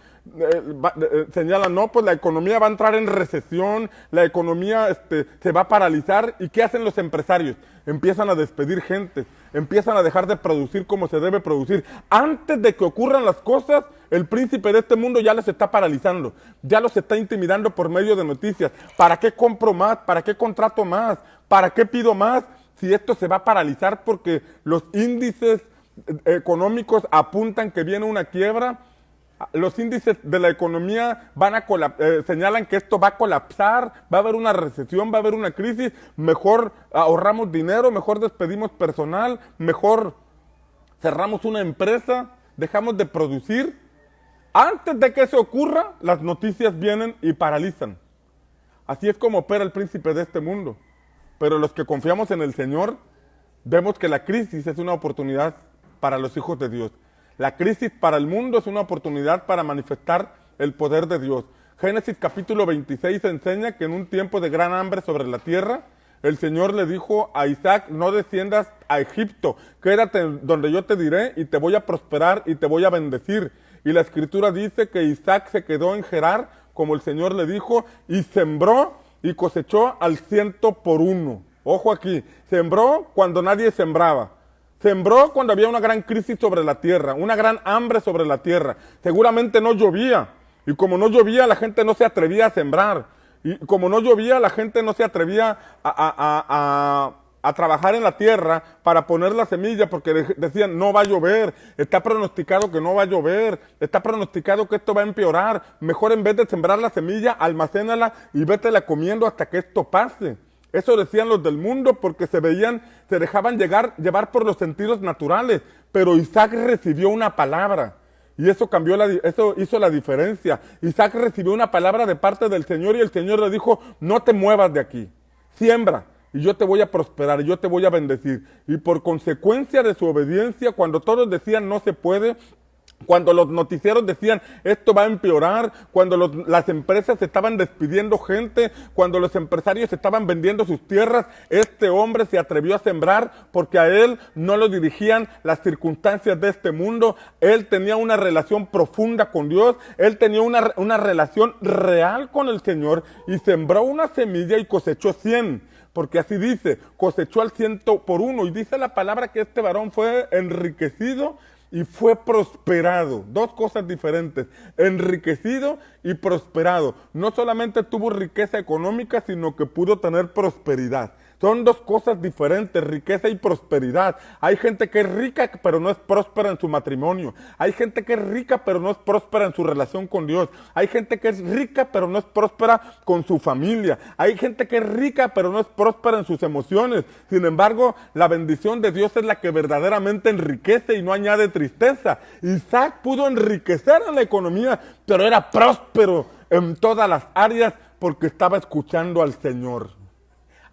A: señalan, no, pues la economía va a entrar en recesión, la economía se va a paralizar. ¿Y qué hacen los empresarios? Empiezan a despedir gente, empiezan a dejar de producir como se debe producir. Antes de que ocurran las cosas, el príncipe de este mundo ya les está paralizando, ya los está intimidando por medio de noticias. ¿Para qué compro más? ¿Para qué contrato más? ¿Para qué pido más? Si esto se va a paralizar porque los índices económicos apuntan que viene una quiebra, los índices de la economía señalan que esto va a colapsar, va a haber una recesión, va a haber una crisis, mejor ahorramos dinero, mejor despedimos personal, mejor cerramos una empresa, dejamos de producir. Antes de que eso ocurra, las noticias vienen y paralizan. Así es como opera el príncipe de este mundo. Pero los que confiamos en el Señor, vemos que la crisis es una oportunidad para los hijos de Dios. La crisis para el mundo es una oportunidad para manifestar el poder de Dios. Génesis capítulo 26 enseña que en un tiempo de gran hambre sobre la tierra, el Señor le dijo a Isaac, no desciendas a Egipto, quédate donde yo te diré y te voy a prosperar y te voy a bendecir. Y la Escritura dice que Isaac se quedó en Gerar como el Señor le dijo, y sembró y cosechó al 100 por 1. Ojo aquí, sembró cuando nadie sembraba. Sembró cuando había una gran crisis sobre la tierra, una gran hambre sobre la tierra. Seguramente no llovía. Y como no llovía, la gente no se atrevía a sembrar. Y como no llovía, la gente no se atrevía a trabajar en la tierra para poner la semilla, porque decían, no va a llover, está pronosticado que no va a llover, está pronosticado que esto va a empeorar. Mejor en vez de sembrar la semilla, almacénala y vétela comiendo hasta que esto pase. Eso decían los del mundo porque se dejaban llevar por los sentidos naturales. Pero Isaac recibió una palabra. Y eso eso hizo la diferencia. Isaac recibió una palabra de parte del Señor y el Señor le dijo, no te muevas de aquí, siembra y yo te voy a prosperar y yo te voy a bendecir. Y por consecuencia de su obediencia, cuando todos decían no se puede, cuando los noticieros decían esto va a empeorar, cuando las empresas estaban despidiendo gente, cuando los empresarios estaban vendiendo sus tierras, este hombre se atrevió a sembrar porque a él no lo dirigían las circunstancias de este mundo. Él tenía una relación profunda con Dios, él tenía una relación real con el Señor y sembró una semilla y cosechó 100. Porque así dice, cosechó al 100 por 1. Y dice la palabra que este varón fue enriquecido y fue prosperado. Dos cosas diferentes, enriquecido y prosperado. No solamente tuvo riqueza económica, sino que pudo tener prosperidad. Son dos cosas diferentes, riqueza y prosperidad. Hay gente que es rica pero no es próspera en su matrimonio. Hay gente que es rica pero no es próspera en su relación con Dios. Hay gente que es rica pero no es próspera con su familia. Hay gente que es rica pero no es próspera en sus emociones. Sin embargo, la bendición de Dios es la que verdaderamente enriquece y no añade tristeza. Isaac pudo enriquecer en la economía, pero era próspero en todas las áreas porque estaba escuchando al Señor.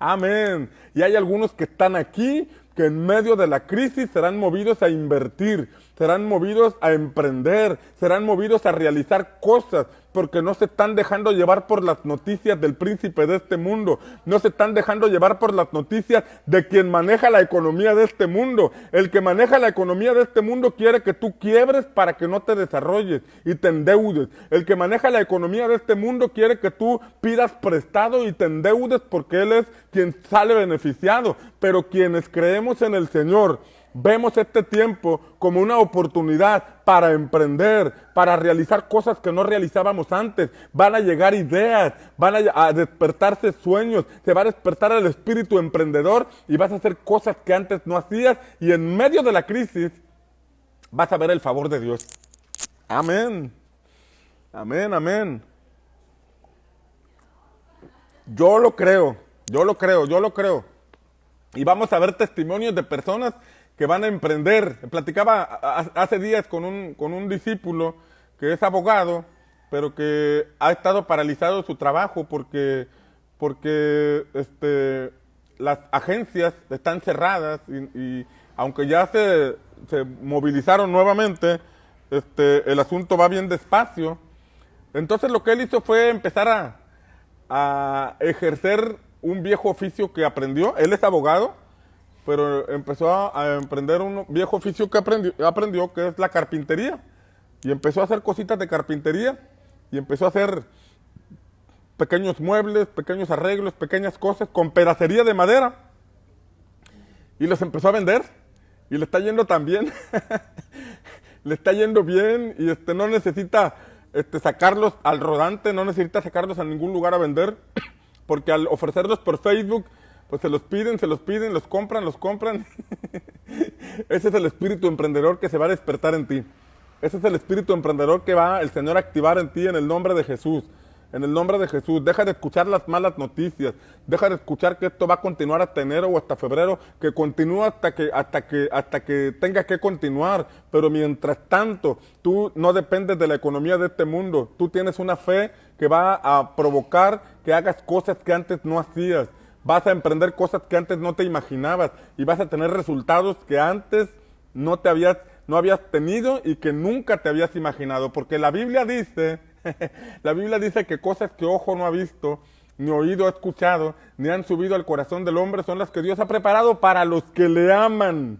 A: Amén. Y hay algunos que están aquí, que en medio de la crisis serán movidos a invertir, serán movidos a emprender, serán movidos a realizar cosas, porque no se están dejando llevar por las noticias del príncipe de este mundo, no se están dejando llevar por las noticias de quien maneja la economía de este mundo. El que maneja la economía de este mundo quiere que tú quiebres para que no te desarrolles y te endeudes. El que maneja la economía de este mundo quiere que tú pidas prestado y te endeudes porque él es quien sale beneficiado. Pero quienes creemos en el Señor, vemos este tiempo como una oportunidad para emprender, para realizar cosas que no realizábamos antes. Van a llegar ideas, van a despertarse sueños, se va a despertar el espíritu emprendedor y vas a hacer cosas que antes no hacías y en medio de la crisis vas a ver el favor de Dios. Amén. Amén, amén. Yo lo creo. Y vamos a ver testimonios de personas que van a emprender. Platicaba hace días con un discípulo que es abogado, pero que ha estado paralizado su trabajo porque las agencias están cerradas y aunque ya se movilizaron nuevamente, el asunto va bien despacio. Entonces lo que él hizo fue empezar a ejercer un viejo oficio que aprendió. Él es abogado, pero empezó a emprender un viejo oficio que aprendió, que es la carpintería. Y empezó a hacer cositas de carpintería y empezó a hacer pequeños muebles, pequeños arreglos, pequeñas cosas con pedacería de madera. Y los empezó a vender y le está yendo tan bien. Le está yendo bien y no necesita sacarlos al rodante, no necesita sacarlos a ningún lugar a vender, porque al ofrecerlos por Facebook, pues se los piden, los compran. Ese es el espíritu emprendedor que se va a despertar en ti. Ese es el espíritu emprendedor que va el Señor a activar en ti en el nombre de Jesús. En el nombre de Jesús. Deja de escuchar las malas noticias. Deja de escuchar que esto va a continuar hasta enero o hasta febrero. Que continúa hasta que tenga que continuar. Pero mientras tanto, tú no dependes de la economía de este mundo. Tú tienes una fe que va a provocar que hagas cosas que antes no hacías. Vas a emprender cosas que antes no te imaginabas. Y vas a tener resultados que antes no habías tenido y que nunca te habías imaginado. Porque la Biblia dice que cosas que ojo no ha visto, ni oído ha escuchado, ni han subido al corazón del hombre, son las que Dios ha preparado para los que le aman.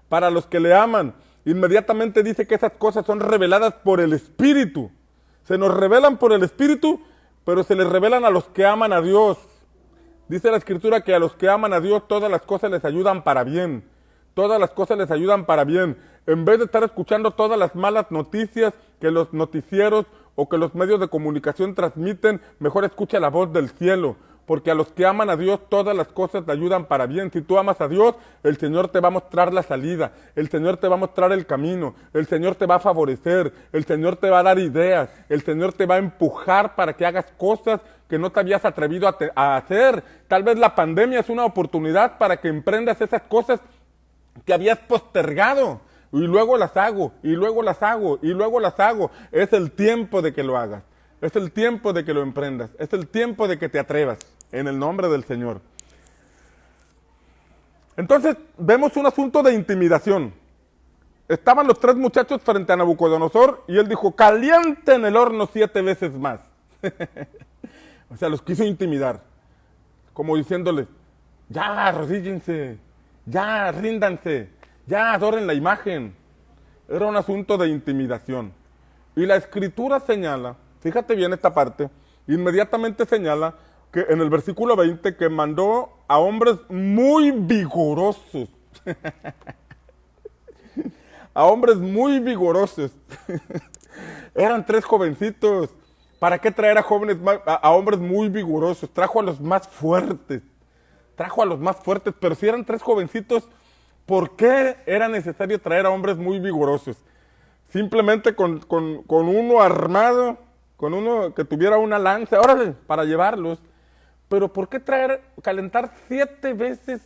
A: Para los que le aman. Inmediatamente dice que esas cosas son reveladas por el Espíritu. Se nos revelan por el Espíritu, pero se les revelan a los que aman a Dios. Dice la Escritura que a los que aman a Dios todas las cosas les ayudan para bien. Todas las cosas les ayudan para bien. En vez de estar escuchando todas las malas noticias que los noticieros o que los medios de comunicación transmiten, mejor escucha la voz del cielo. Porque a los que aman a Dios todas las cosas te ayudan para bien. Si tú amas a Dios, el Señor te va a mostrar la salida, el Señor te va a mostrar el camino, el Señor te va a favorecer, el Señor te va a dar ideas, el Señor te va a empujar para que hagas cosas que no te habías atrevido a hacer. Tal vez la pandemia es una oportunidad para que emprendas esas cosas que habías postergado. Y luego las hago, y luego las hago, y luego las hago. Es el tiempo de que lo hagas. Es el tiempo de que lo emprendas. Es el tiempo de que te atrevas. En el nombre del Señor. Entonces, vemos un asunto de intimidación. Estaban los 3 muchachos frente a Nabucodonosor y él dijo, caliente en el horno 7 veces más. O sea, los quiso intimidar. Como diciéndoles, ya, arrodíllense, ya, ríndanse, ya, adoren la imagen. Era un asunto de intimidación. Y la Escritura señala, fíjate bien esta parte, inmediatamente señala que en el versículo 20 que mandó a hombres muy vigorosos. A hombres muy vigorosos. Eran 3 jovencitos. ¿Para qué traer a hombres muy vigorosos? Trajo a los más fuertes. Trajo a los más fuertes. Pero si eran 3 jovencitos, ¿por qué era necesario traer a hombres muy vigorosos? Simplemente con uno armado, con uno que tuviera una lanza, órale, para llevarlos. Pero ¿por qué calentar 7 veces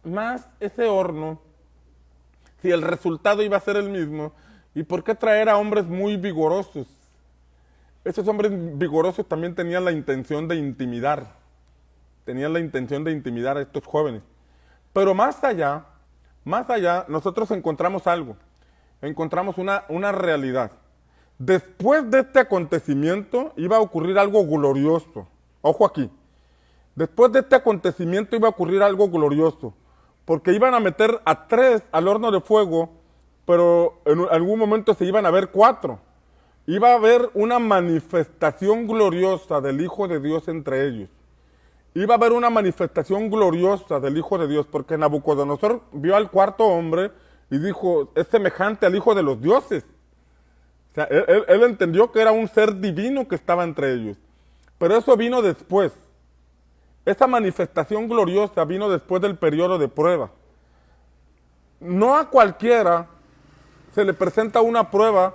A: más ese horno si el resultado iba a ser el mismo? ¿Y por qué traer a hombres muy vigorosos? Esos hombres vigorosos también tenían la intención de intimidar. Tenían la intención de intimidar a estos jóvenes. Pero más allá, nosotros encontramos algo. Encontramos una realidad. Después de este acontecimiento iba a ocurrir algo glorioso. Ojo aquí. Después de este acontecimiento iba a ocurrir algo glorioso, porque iban a meter a 3 al horno de fuego, pero en algún momento se iban a ver 4. Iba a haber una manifestación gloriosa del Hijo de Dios entre ellos. Iba a haber una manifestación gloriosa del Hijo de Dios, porque Nabucodonosor vio al 4.º hombre y dijo, es semejante al Hijo de los dioses. O sea, él entendió que era un ser divino que estaba entre ellos. Pero eso vino después. Esa manifestación gloriosa vino después del periodo de prueba. No a cualquiera se le presenta una prueba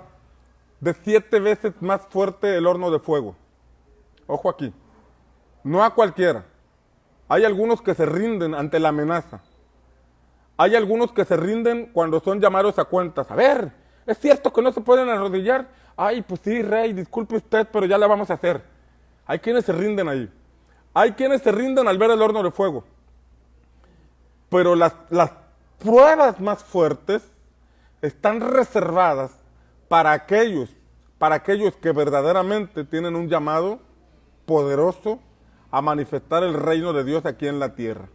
A: de 7 veces más fuerte el horno de fuego. Ojo aquí. No a cualquiera. Hay algunos que se rinden ante la amenaza. Hay algunos que se rinden cuando son llamados a cuentas. A ver, ¿es cierto que no se pueden arrodillar? Ay, pues sí, rey, disculpe usted, pero ya la vamos a hacer. Hay quienes se rinden ahí. Hay quienes se rinden al ver el horno de fuego. Pero las pruebas más fuertes están reservadas para aquellos que verdaderamente tienen un llamado poderoso a manifestar el reino de Dios aquí en la tierra.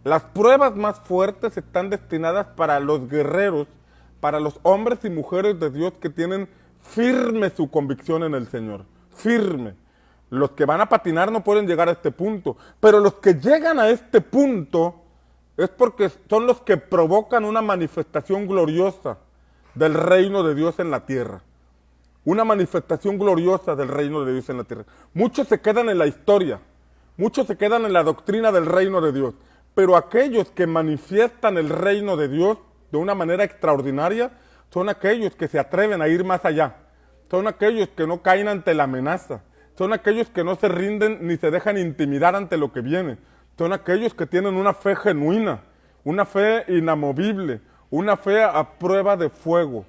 A: Las pruebas más fuertes están destinadas para los guerreros, para los hombres y mujeres de Dios que tienen firme su convicción en el Señor. Firme. Los que van a patinar no pueden llegar a este punto, pero los que llegan a este punto es porque son los que provocan una manifestación gloriosa del reino de Dios en la tierra. Una manifestación gloriosa del reino de Dios en la tierra. Muchos se quedan en la historia, muchos se quedan en la doctrina del reino de Dios, pero aquellos que manifiestan el reino de Dios de una manera extraordinaria son aquellos que se atreven a ir más allá, son aquellos que no caen ante la amenaza, son aquellos que no se rinden ni se dejan intimidar ante lo que viene. Son aquellos que tienen una fe genuina, una fe inamovible, una fe a prueba de fuego.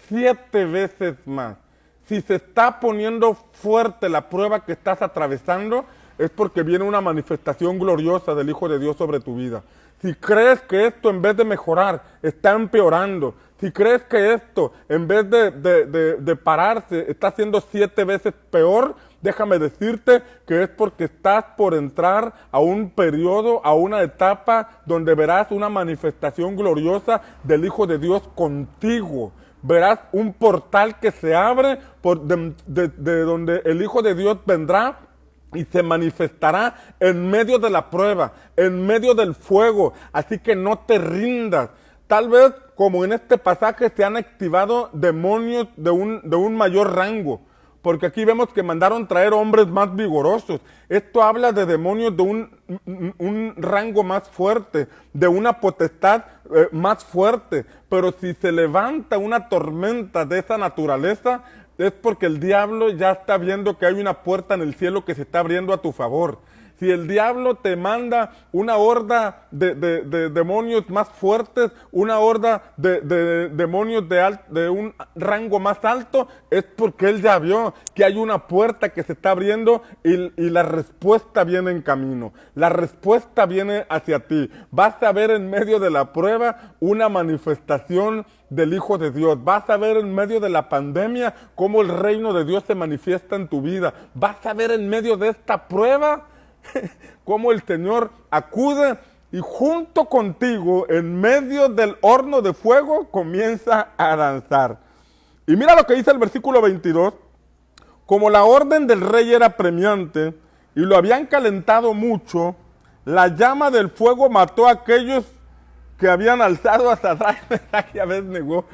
A: 7 veces más. Si se está poniendo fuerte la prueba que estás atravesando, es porque viene una manifestación gloriosa del Hijo de Dios sobre tu vida. Si crees que esto en vez de mejorar está empeorando, si crees que esto en vez de pararse está siendo 7 veces peor, déjame decirte que es porque estás por entrar a un periodo, a una etapa donde verás una manifestación gloriosa del Hijo de Dios contigo. verás un portal que se abre de donde el Hijo de Dios vendrá y se manifestará en medio de la prueba, en medio del fuego. Así que no te rindas. Tal vez, como en este pasaje, se han activado demonios de un mayor rango. Porque aquí vemos que mandaron traer hombres más vigorosos. Esto habla de demonios de un rango más fuerte, de una potestad más fuerte. Pero si se levanta una tormenta de esa naturaleza, es porque el diablo ya está viendo que hay una puerta en el cielo que se está abriendo a tu favor. Si el diablo te manda una horda de demonios más fuertes, una horda de demonios de un rango más alto, es porque él ya vio que hay una puerta que se está abriendo y la respuesta viene en camino. La respuesta viene hacia ti. Vas a ver en medio de la prueba una manifestación del Hijo de Dios. Vas a ver en medio de la pandemia cómo el reino de Dios se manifiesta en tu vida. Vas a ver en medio de esta prueba cómo el Señor acude y junto contigo, en medio del horno de fuego, comienza a danzar. Y mira lo que dice el versículo 22. Como la orden del rey era premiante y lo habían calentado mucho, la llama del fuego mató a aquellos que habían alzado a Sadrach, Mesach y Abednego.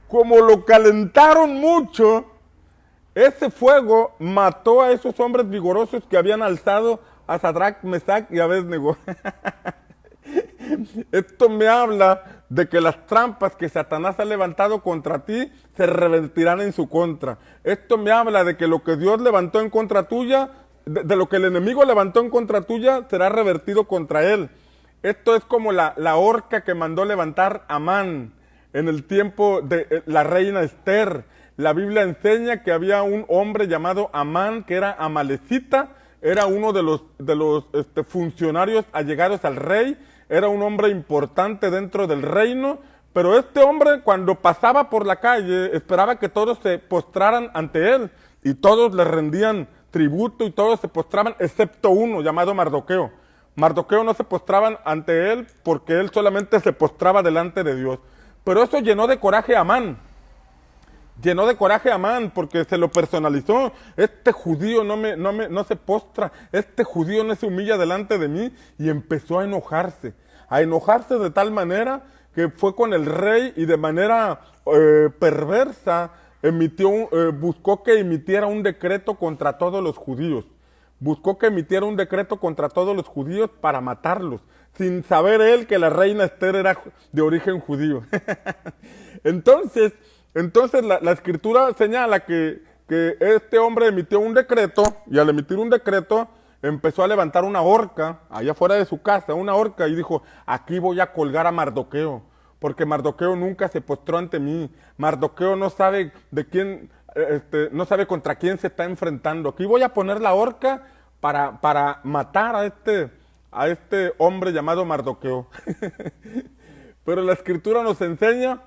A: Como lo calentaron mucho, ese fuego mató a esos hombres vigorosos que habían alzado a Sadrach, Mesach y Abednego. Esto me habla de que las trampas que Satanás ha levantado contra ti se revertirán en su contra. Esto me habla de que lo que Dios levantó en contra tuya, de lo que el enemigo levantó en contra tuya, será revertido contra él. Esto es como la horca que mandó levantar Amán en el tiempo de la reina Esther. La Biblia enseña que había un hombre llamado Amán, que era amalecita, era uno de los funcionarios allegados al rey, era un hombre importante dentro del reino, pero este hombre cuando pasaba por la calle esperaba que todos se postraran ante él y todos le rendían tributo y todos se postraban excepto uno llamado Mardoqueo. Mardoqueo no se postraban ante él porque él solamente se postraba delante de Dios. Pero eso llenó de coraje a Amán. Llenó de coraje a Amán porque se lo personalizó. Este judío no se postra, este judío no se humilla delante de mí, y empezó a enojarse de tal manera que fue con el rey y de manera perversa buscó que emitiera un decreto contra todos los judíos. Buscó que emitiera un decreto contra todos los judíos para matarlos, sin saber él que la reina Esther era de origen judío. Entonces la escritura señala que este hombre emitió un decreto, y al emitir un decreto empezó a levantar una horca allá afuera de su casa, una horca, y dijo: aquí voy a colgar a Mardoqueo, porque Mardoqueo nunca se postró ante mí. Mardoqueo no sabe de quién, no sabe contra quién se está enfrentando. Aquí voy a poner la horca para matar a este hombre llamado Mardoqueo. Pero la escritura nos enseña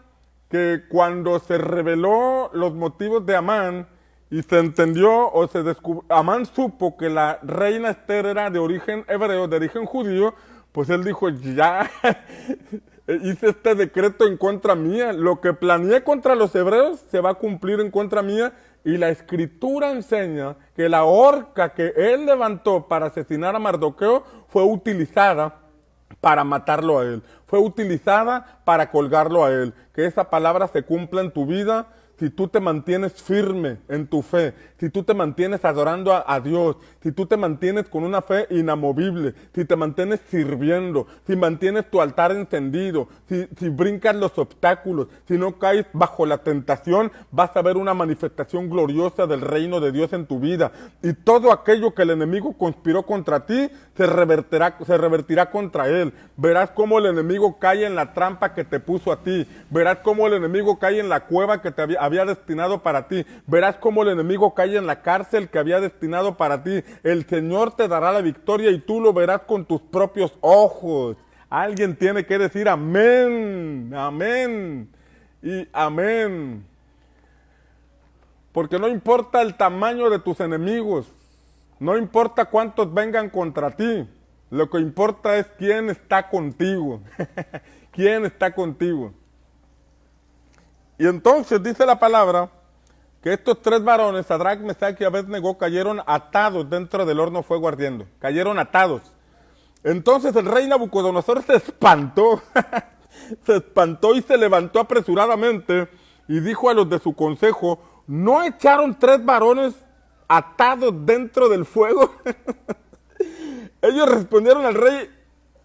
A: que cuando se reveló los motivos de Amán y se entendió o se descubrió, Amán supo que la reina Esther era de origen hebreo, de origen judío, pues él dijo: ya hice este decreto en contra mía, lo que planeé contra los hebreos se va a cumplir en contra mía. Y la escritura enseña que la horca que él levantó para asesinar a Mardoqueo fue utilizada para matarlo a él, fue utilizada para colgarlo a él. Que esa palabra se cumpla en tu vida si tú te mantienes firme en tu fe, si tú te mantienes adorando a Dios, si tú te mantienes con una fe inamovible, si te mantienes sirviendo, si mantienes tu altar encendido, si brincas los obstáculos, si no caes bajo la tentación, vas a ver una manifestación gloriosa del reino de Dios en tu vida. Y todo aquello que el enemigo conspiró contra ti, se revertirá contra él. Verás cómo el enemigo cae en la trampa que te puso a ti. Verás cómo el enemigo cae en la cueva que te había destinado para ti. Verás cómo el enemigo cae en la cárcel que había destinado para ti. El Señor te dará la victoria y tú lo verás con tus propios ojos. Alguien tiene que decir amén, amén y amén. Porque no importa el tamaño de tus enemigos, no importa cuántos vengan contra ti, lo que importa es quién está contigo. ¿Quién está contigo? Y entonces dice la palabra que estos tres varones, Sadrach, Mesach y Abed-Negó, cayeron atados dentro del horno fuego ardiendo. Cayeron atados. Entonces el rey Nabucodonosor se espantó, se espantó y se levantó apresuradamente y dijo a los de su consejo, ¿no echaron tres varones atados dentro del fuego? Ellos respondieron al rey,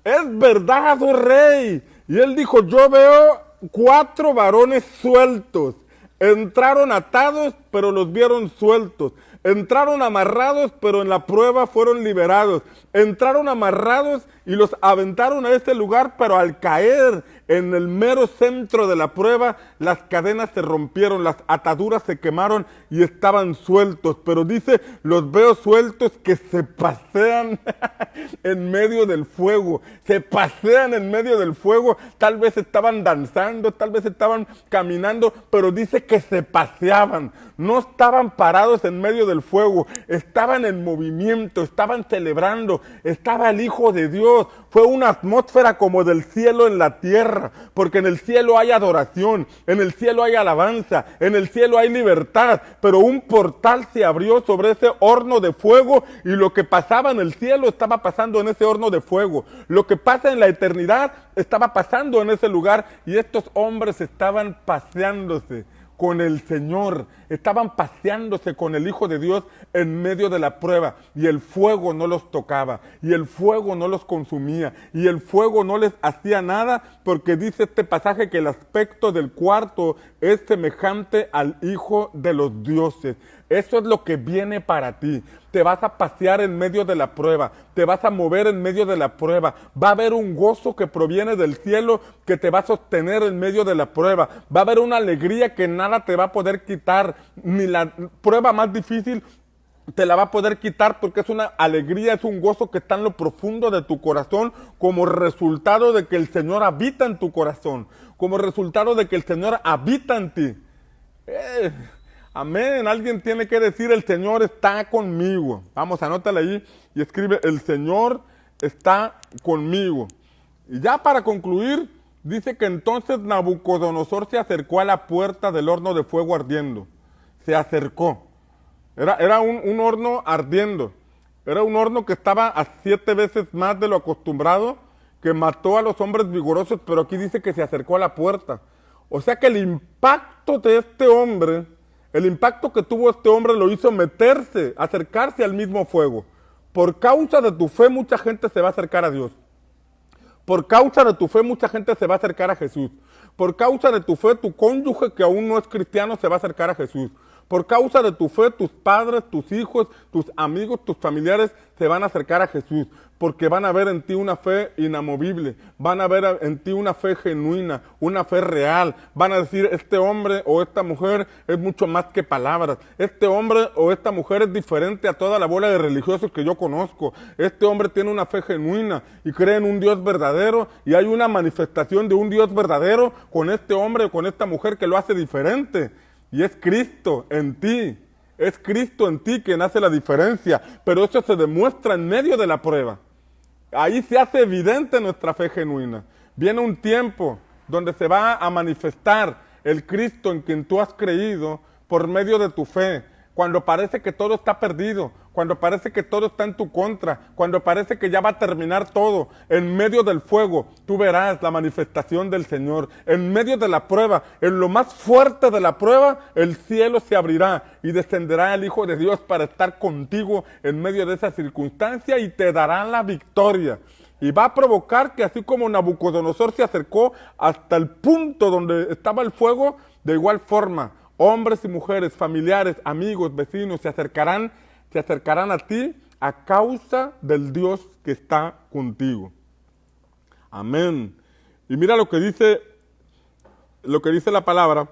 A: es verdad, oh rey. Y él dijo, yo veo 4 varones sueltos. Entraron atados, pero los vieron sueltos. Entraron amarrados, pero en la prueba fueron liberados. Entraron amarrados y los aventaron a este lugar, pero al caer en el mero centro de la prueba, las cadenas se rompieron, las ataduras se quemaron y estaban sueltos. Pero dice, los veo sueltos que se pasean en medio del fuego. Se pasean en medio del fuego. Tal vez estaban danzando, tal vez estaban caminando, pero dice que se paseaban. No estaban parados en medio del fuego, estaban en movimiento, estaban celebrando, estaba el Hijo de Dios. Fue una atmósfera como del cielo en la tierra, porque en el cielo hay adoración, en el cielo hay alabanza, en el cielo hay libertad, pero un portal se abrió sobre ese horno de fuego y lo que pasaba en el cielo estaba pasando en ese horno de fuego. Lo que pasa en la eternidad estaba pasando en ese lugar y estos hombres estaban paseándose con el Señor, estaban paseándose con el Hijo de Dios en medio de la prueba, y el fuego no los tocaba, y el fuego no los consumía, y el fuego no les hacía nada, porque dice este pasaje que el aspecto del cuarto es semejante al Hijo de los dioses. Eso es lo que viene para ti. Te vas a pasear en medio de la prueba, te vas a mover en medio de la prueba. Va a haber un gozo que proviene del cielo que te va a sostener en medio de la prueba. Va a haber una alegría que nada te va a poder quitar, ni la prueba más difícil te la va a poder quitar, porque es una alegría, es un gozo que está en lo profundo de tu corazón como resultado de que el Señor habita en tu corazón, como resultado de que el Señor habita en ti. Amén. Alguien tiene que decir, el Señor está conmigo. Vamos, anótale ahí y escribe, el Señor está conmigo. Y ya para concluir, dice que entonces Nabucodonosor se acercó a la puerta del horno de fuego ardiendo. Se acercó. Era un horno ardiendo. Era un horno que estaba a 7 veces más de lo acostumbrado, que mató a los hombres vigorosos, pero aquí dice que se acercó a la puerta. O sea que el impacto de este hombre, el impacto que tuvo este hombre lo hizo meterse, acercarse al mismo fuego. Por causa de tu fe mucha gente se va a acercar a Dios. Por causa de tu fe mucha gente se va a acercar a Jesús. Por causa de tu fe tu cónyuge que aún no es cristiano se va a acercar a Jesús. Por causa de tu fe, tus padres, tus hijos, tus amigos, tus familiares se van a acercar a Jesús, porque van a ver en ti una fe inamovible, van a ver en ti una fe genuina, una fe real. Van a decir, este hombre o esta mujer es mucho más que palabras. Este hombre o esta mujer es diferente a toda la bola de religiosos que yo conozco. Este hombre tiene una fe genuina y cree en un Dios verdadero, y hay una manifestación de un Dios verdadero con este hombre o con esta mujer que lo hace diferente. Y es Cristo en ti, es Cristo en ti quien hace la diferencia, pero eso se demuestra en medio de la prueba. Ahí se hace evidente nuestra fe genuina. Viene un tiempo donde se va a manifestar el Cristo en quien tú has creído por medio de tu fe, cuando parece que todo está perdido, cuando parece que todo está en tu contra, cuando parece que ya va a terminar todo. En medio del fuego tú verás la manifestación del Señor. En medio de la prueba, en lo más fuerte de la prueba, el cielo se abrirá y descenderá el Hijo de Dios para estar contigo en medio de esa circunstancia y te dará la victoria. Y va a provocar que, así como Nabucodonosor se acercó hasta el punto donde estaba el fuego, de igual forma hombres y mujeres, familiares, amigos, vecinos se acercarán a ti a causa del Dios que está contigo. Amén. Y mira lo que dice la palabra.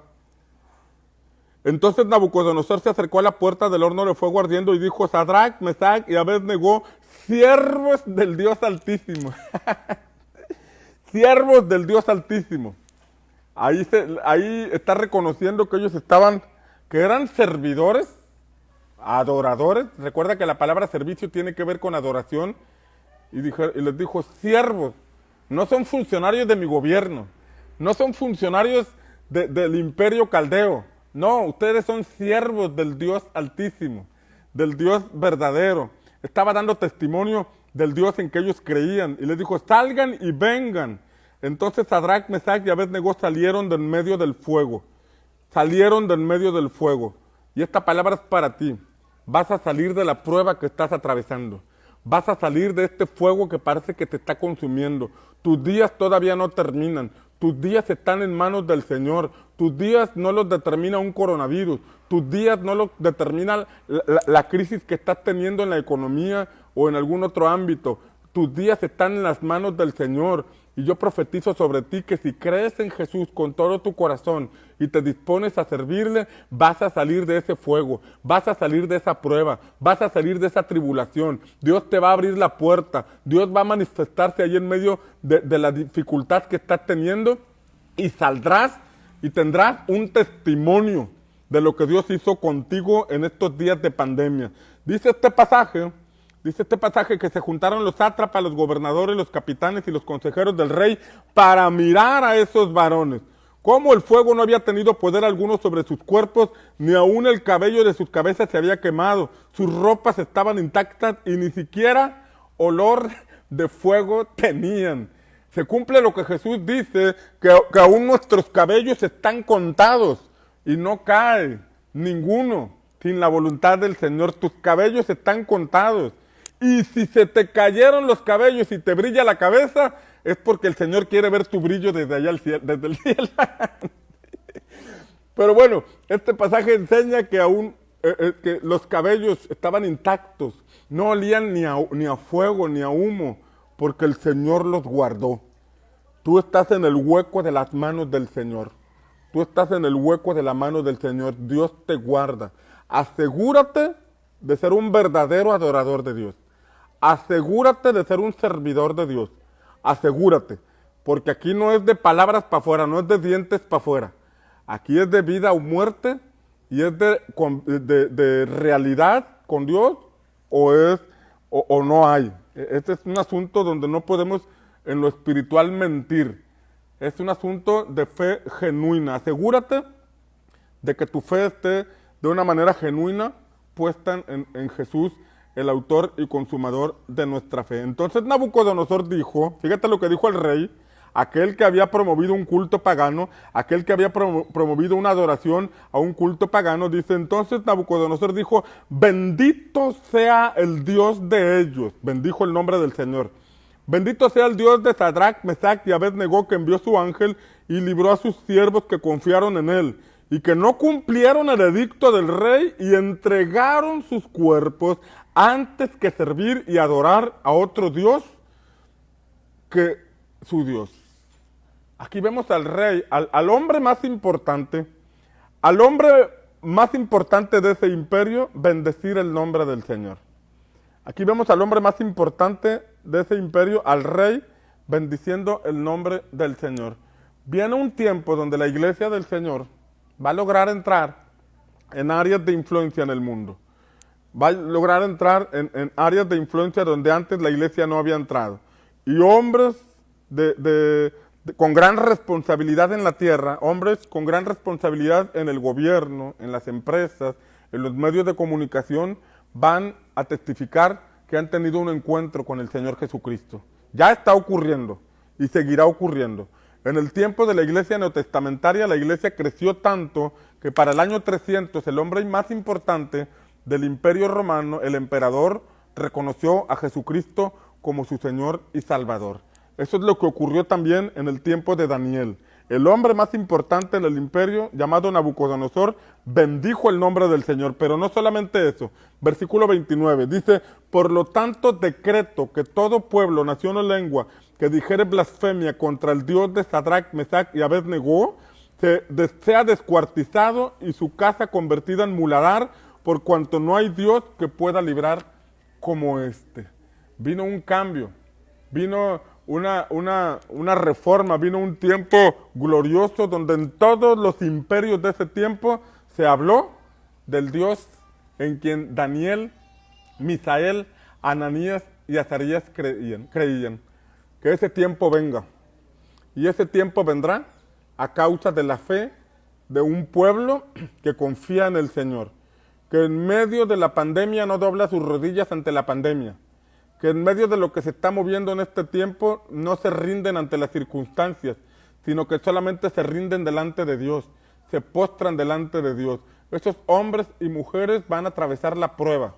A: Entonces Nabucodonosor se acercó a la puerta del horno de fuego ardiendo y dijo, Sadrach, Mesach y Abed-Negó, siervos del Dios Altísimo. Siervos del Dios Altísimo. Ahí está reconociendo que ellos que eran servidores, adoradores. Recuerda que la palabra servicio tiene que ver con adoración. Y les dijo, siervos, no son funcionarios de mi gobierno, no son funcionarios del imperio caldeo. No, ustedes son siervos del Dios Altísimo, del Dios verdadero. Estaba dando testimonio del Dios en que ellos creían. Y les dijo, salgan y vengan. Entonces Sadrach, Mesach y Abednego salieron de en medio del fuego. Salieron de en medio del fuego. Y esta palabra es para ti. Vas a salir de la prueba que estás atravesando. Vas a salir de este fuego que parece que te está consumiendo. Tus días todavía no terminan. Tus días están en manos del Señor. Tus días no los determina un coronavirus. Tus días no los determina la crisis que estás teniendo en la economía o en algún otro ámbito. Tus días están en las manos del Señor. Y yo profetizo sobre ti que si crees en Jesús con todo tu corazón y te dispones a servirle, vas a salir de ese fuego, vas a salir de esa prueba, vas a salir de esa tribulación. Dios te va a abrir la puerta, Dios va a manifestarse ahí en medio de la dificultad que estás teniendo y saldrás y tendrás un testimonio de lo que Dios hizo contigo en estos días de pandemia. Dice este pasaje que se juntaron los sátrapas, los gobernadores, los capitanes y los consejeros del rey para mirar a esos varones. Como el fuego no había tenido poder alguno sobre sus cuerpos, ni aún el cabello de sus cabezas se había quemado. Sus ropas estaban intactas y ni siquiera olor de fuego tenían. Se cumple lo que Jesús dice, que aún nuestros cabellos están contados y no cae ninguno sin la voluntad del Señor. Tus cabellos están contados. Y si se te cayeron los cabellos y te brilla la cabeza, es porque el Señor quiere ver tu brillo desde allá al cielo, desde el cielo. Pero bueno, este pasaje enseña que aún que los cabellos estaban intactos, no olían ni a fuego ni a humo, porque el Señor los guardó. Tú estás en el hueco de las manos del Señor. Tú estás en el hueco de la mano del Señor. Dios te guarda. Asegúrate de ser un verdadero adorador de Dios. Asegúrate de ser un servidor de Dios. Asegúrate. Porque aquí no es de palabras para afuera, no es de dientes para afuera. Aquí es de vida o muerte y es de realidad con Dios o no hay. Este es un asunto donde no podemos en lo espiritual mentir. Es un asunto de fe genuina. Asegúrate de que tu fe esté de una manera genuina puesta en Jesús, el autor y consumador de nuestra fe. Entonces Nabucodonosor dijo, fíjate lo que dijo el rey, aquel que había promovido un culto pagano, aquel que había promovido una adoración a un culto pagano, dice, entonces Nabucodonosor dijo, bendito sea el Dios de ellos, bendijo el nombre del Señor. Bendito sea el Dios de Sadrach, Mesach y Abednego, que envió su ángel y libró a sus siervos que confiaron en él, y que no cumplieron el edicto del rey y entregaron sus cuerpos antes que servir y adorar a otro Dios que su Dios. Aquí vemos al rey, al hombre más importante, de ese imperio, bendecir el nombre del Señor. Aquí vemos al hombre más importante de ese imperio, al rey, bendiciendo el nombre del Señor. Viene un tiempo donde la iglesia del Señor va a lograr entrar en áreas de influencia en el mundo. Va a lograr entrar en áreas de influencia donde antes la iglesia no había entrado. Y hombres con gran responsabilidad en la tierra, hombres con gran responsabilidad en el gobierno, en las empresas, en los medios de comunicación, van a testificar que han tenido un encuentro con el Señor Jesucristo. Ya está ocurriendo y seguirá ocurriendo. En el tiempo de la iglesia neotestamentaria, la iglesia creció tanto que para el año 300 el hombre más importante del imperio romano, el emperador, reconoció a Jesucristo como su Señor y Salvador. Eso es lo que ocurrió también en el tiempo de Daniel. El hombre más importante en el imperio, llamado Nabucodonosor, bendijo el nombre del Señor. Pero no solamente eso. Versículo 29 dice, por lo tanto decreto que todo pueblo, nación o lengua que dijere blasfemia contra el Dios de Sadrach, Mesach y Abednego, sea descuartizado y su casa convertida en muladar, por cuanto no hay Dios que pueda librar como este. Vino un cambio, vino una reforma, vino un tiempo glorioso donde en todos los imperios de ese tiempo se habló del Dios en quien Daniel, Misael, Ananías y Azarías creían. Que ese tiempo venga. Y ese tiempo vendrá a causa de la fe de un pueblo que confía en el Señor, que en medio de la pandemia no dobla sus rodillas ante la pandemia, que en medio de lo que se está moviendo en este tiempo no se rinden ante las circunstancias, sino que solamente se rinden delante de Dios, se postran delante de Dios. Esos hombres y mujeres van a atravesar la prueba,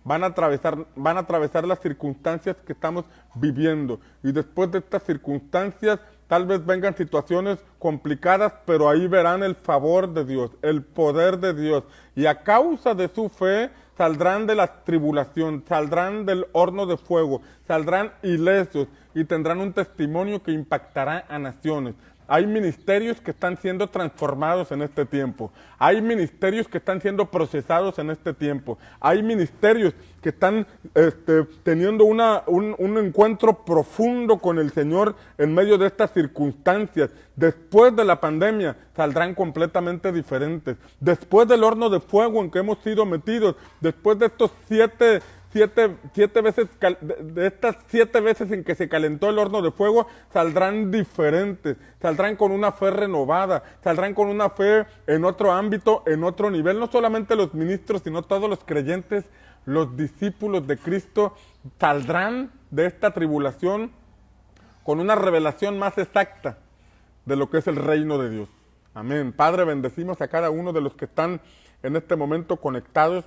A: van a atravesar las circunstancias que estamos viviendo, y después de estas circunstancias tal vez vengan situaciones complicadas, pero ahí verán el favor de Dios, el poder de Dios, y a causa de su fe saldrán de la tribulación, saldrán del horno de fuego, saldrán ilesos y tendrán un testimonio que impactará a naciones. Hay ministerios que están siendo transformados en este tiempo. Hay ministerios que están siendo procesados en este tiempo. Hay ministerios que están teniendo un encuentro profundo con el Señor en medio de estas circunstancias. Después de la pandemia saldrán completamente diferentes. Después del horno de fuego en que hemos sido metidos, después de estos siete veces, de estas 7 veces en que se calentó el horno de fuego, saldrán diferentes, saldrán con una fe renovada, saldrán con una fe en otro ámbito, en otro nivel. No solamente los ministros, sino todos los creyentes, los discípulos de Cristo, saldrán de esta tribulación con una revelación más exacta de lo que es el reino de Dios. Amén. Padre, bendecimos a cada uno de los que están en este momento conectados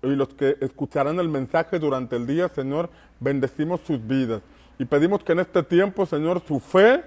A: y los que escucharán el mensaje durante el día. Señor, bendecimos sus vidas y pedimos que en este tiempo, Señor, su fe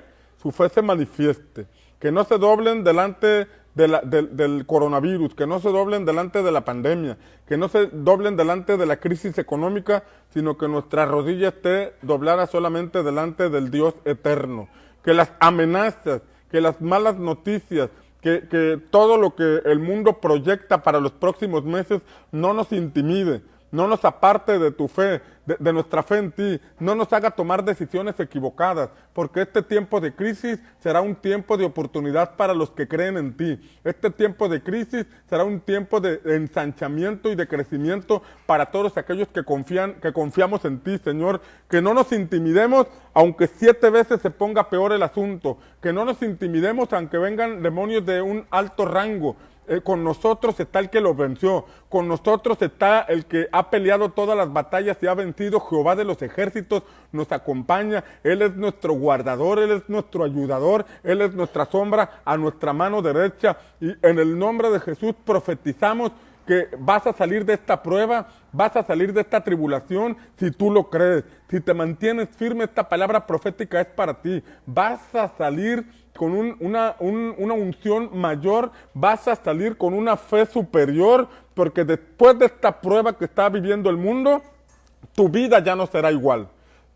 A: se manifieste, que no se doblen delante del coronavirus, que no se doblen delante de la pandemia, que no se doblen delante de la crisis económica, sino que nuestra rodilla esté doblada solamente delante del Dios eterno, que las amenazas, que las malas noticias, que todo lo que el mundo proyecta para los próximos meses no nos intimide, no nos aparte de tu fe, de nuestra fe en ti, no nos haga tomar decisiones equivocadas, porque este tiempo de crisis será un tiempo de oportunidad para los que creen en ti. Este tiempo de crisis será un tiempo de ensanchamiento y de crecimiento para todos aquellos que confiamos en ti, Señor. Que no nos intimidemos, aunque 7 veces se ponga peor el asunto, que no nos intimidemos aunque vengan demonios de un alto rango. Con nosotros está el que lo venció, con nosotros está el que ha peleado todas las batallas y ha vencido. Jehová de los ejércitos nos acompaña, Él es nuestro guardador, Él es nuestro ayudador, Él es nuestra sombra a nuestra mano derecha, y en el nombre de Jesús profetizamos que vas a salir de esta prueba, vas a salir de esta tribulación si tú lo crees. Si te mantienes firme, esta palabra profética es para ti. Vas a salir con una unción mayor, vas a salir con una fe superior, porque después de esta prueba que está viviendo el mundo, tu vida ya no será igual.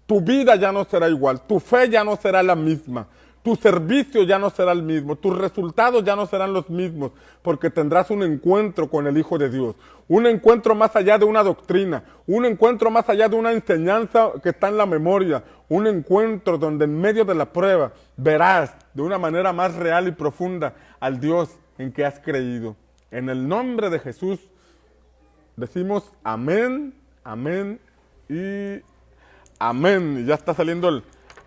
A: Tu vida ya no será igual, tu fe ya no será la misma. Tu servicio ya no será el mismo, tus resultados ya no serán los mismos, porque tendrás un encuentro con el Hijo de Dios, un encuentro más allá de una doctrina, un encuentro más allá de una enseñanza que está en la memoria, un encuentro donde en medio de la prueba verás de una manera más real y profunda al Dios en que has creído. En el nombre de Jesús decimos amén, amén y amén. Y ya está saliendo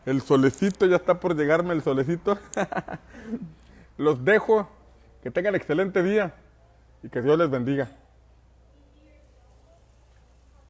A: el solecito, ya está por llegarme el solecito. Los dejo, que tengan excelente día y que Dios les bendiga.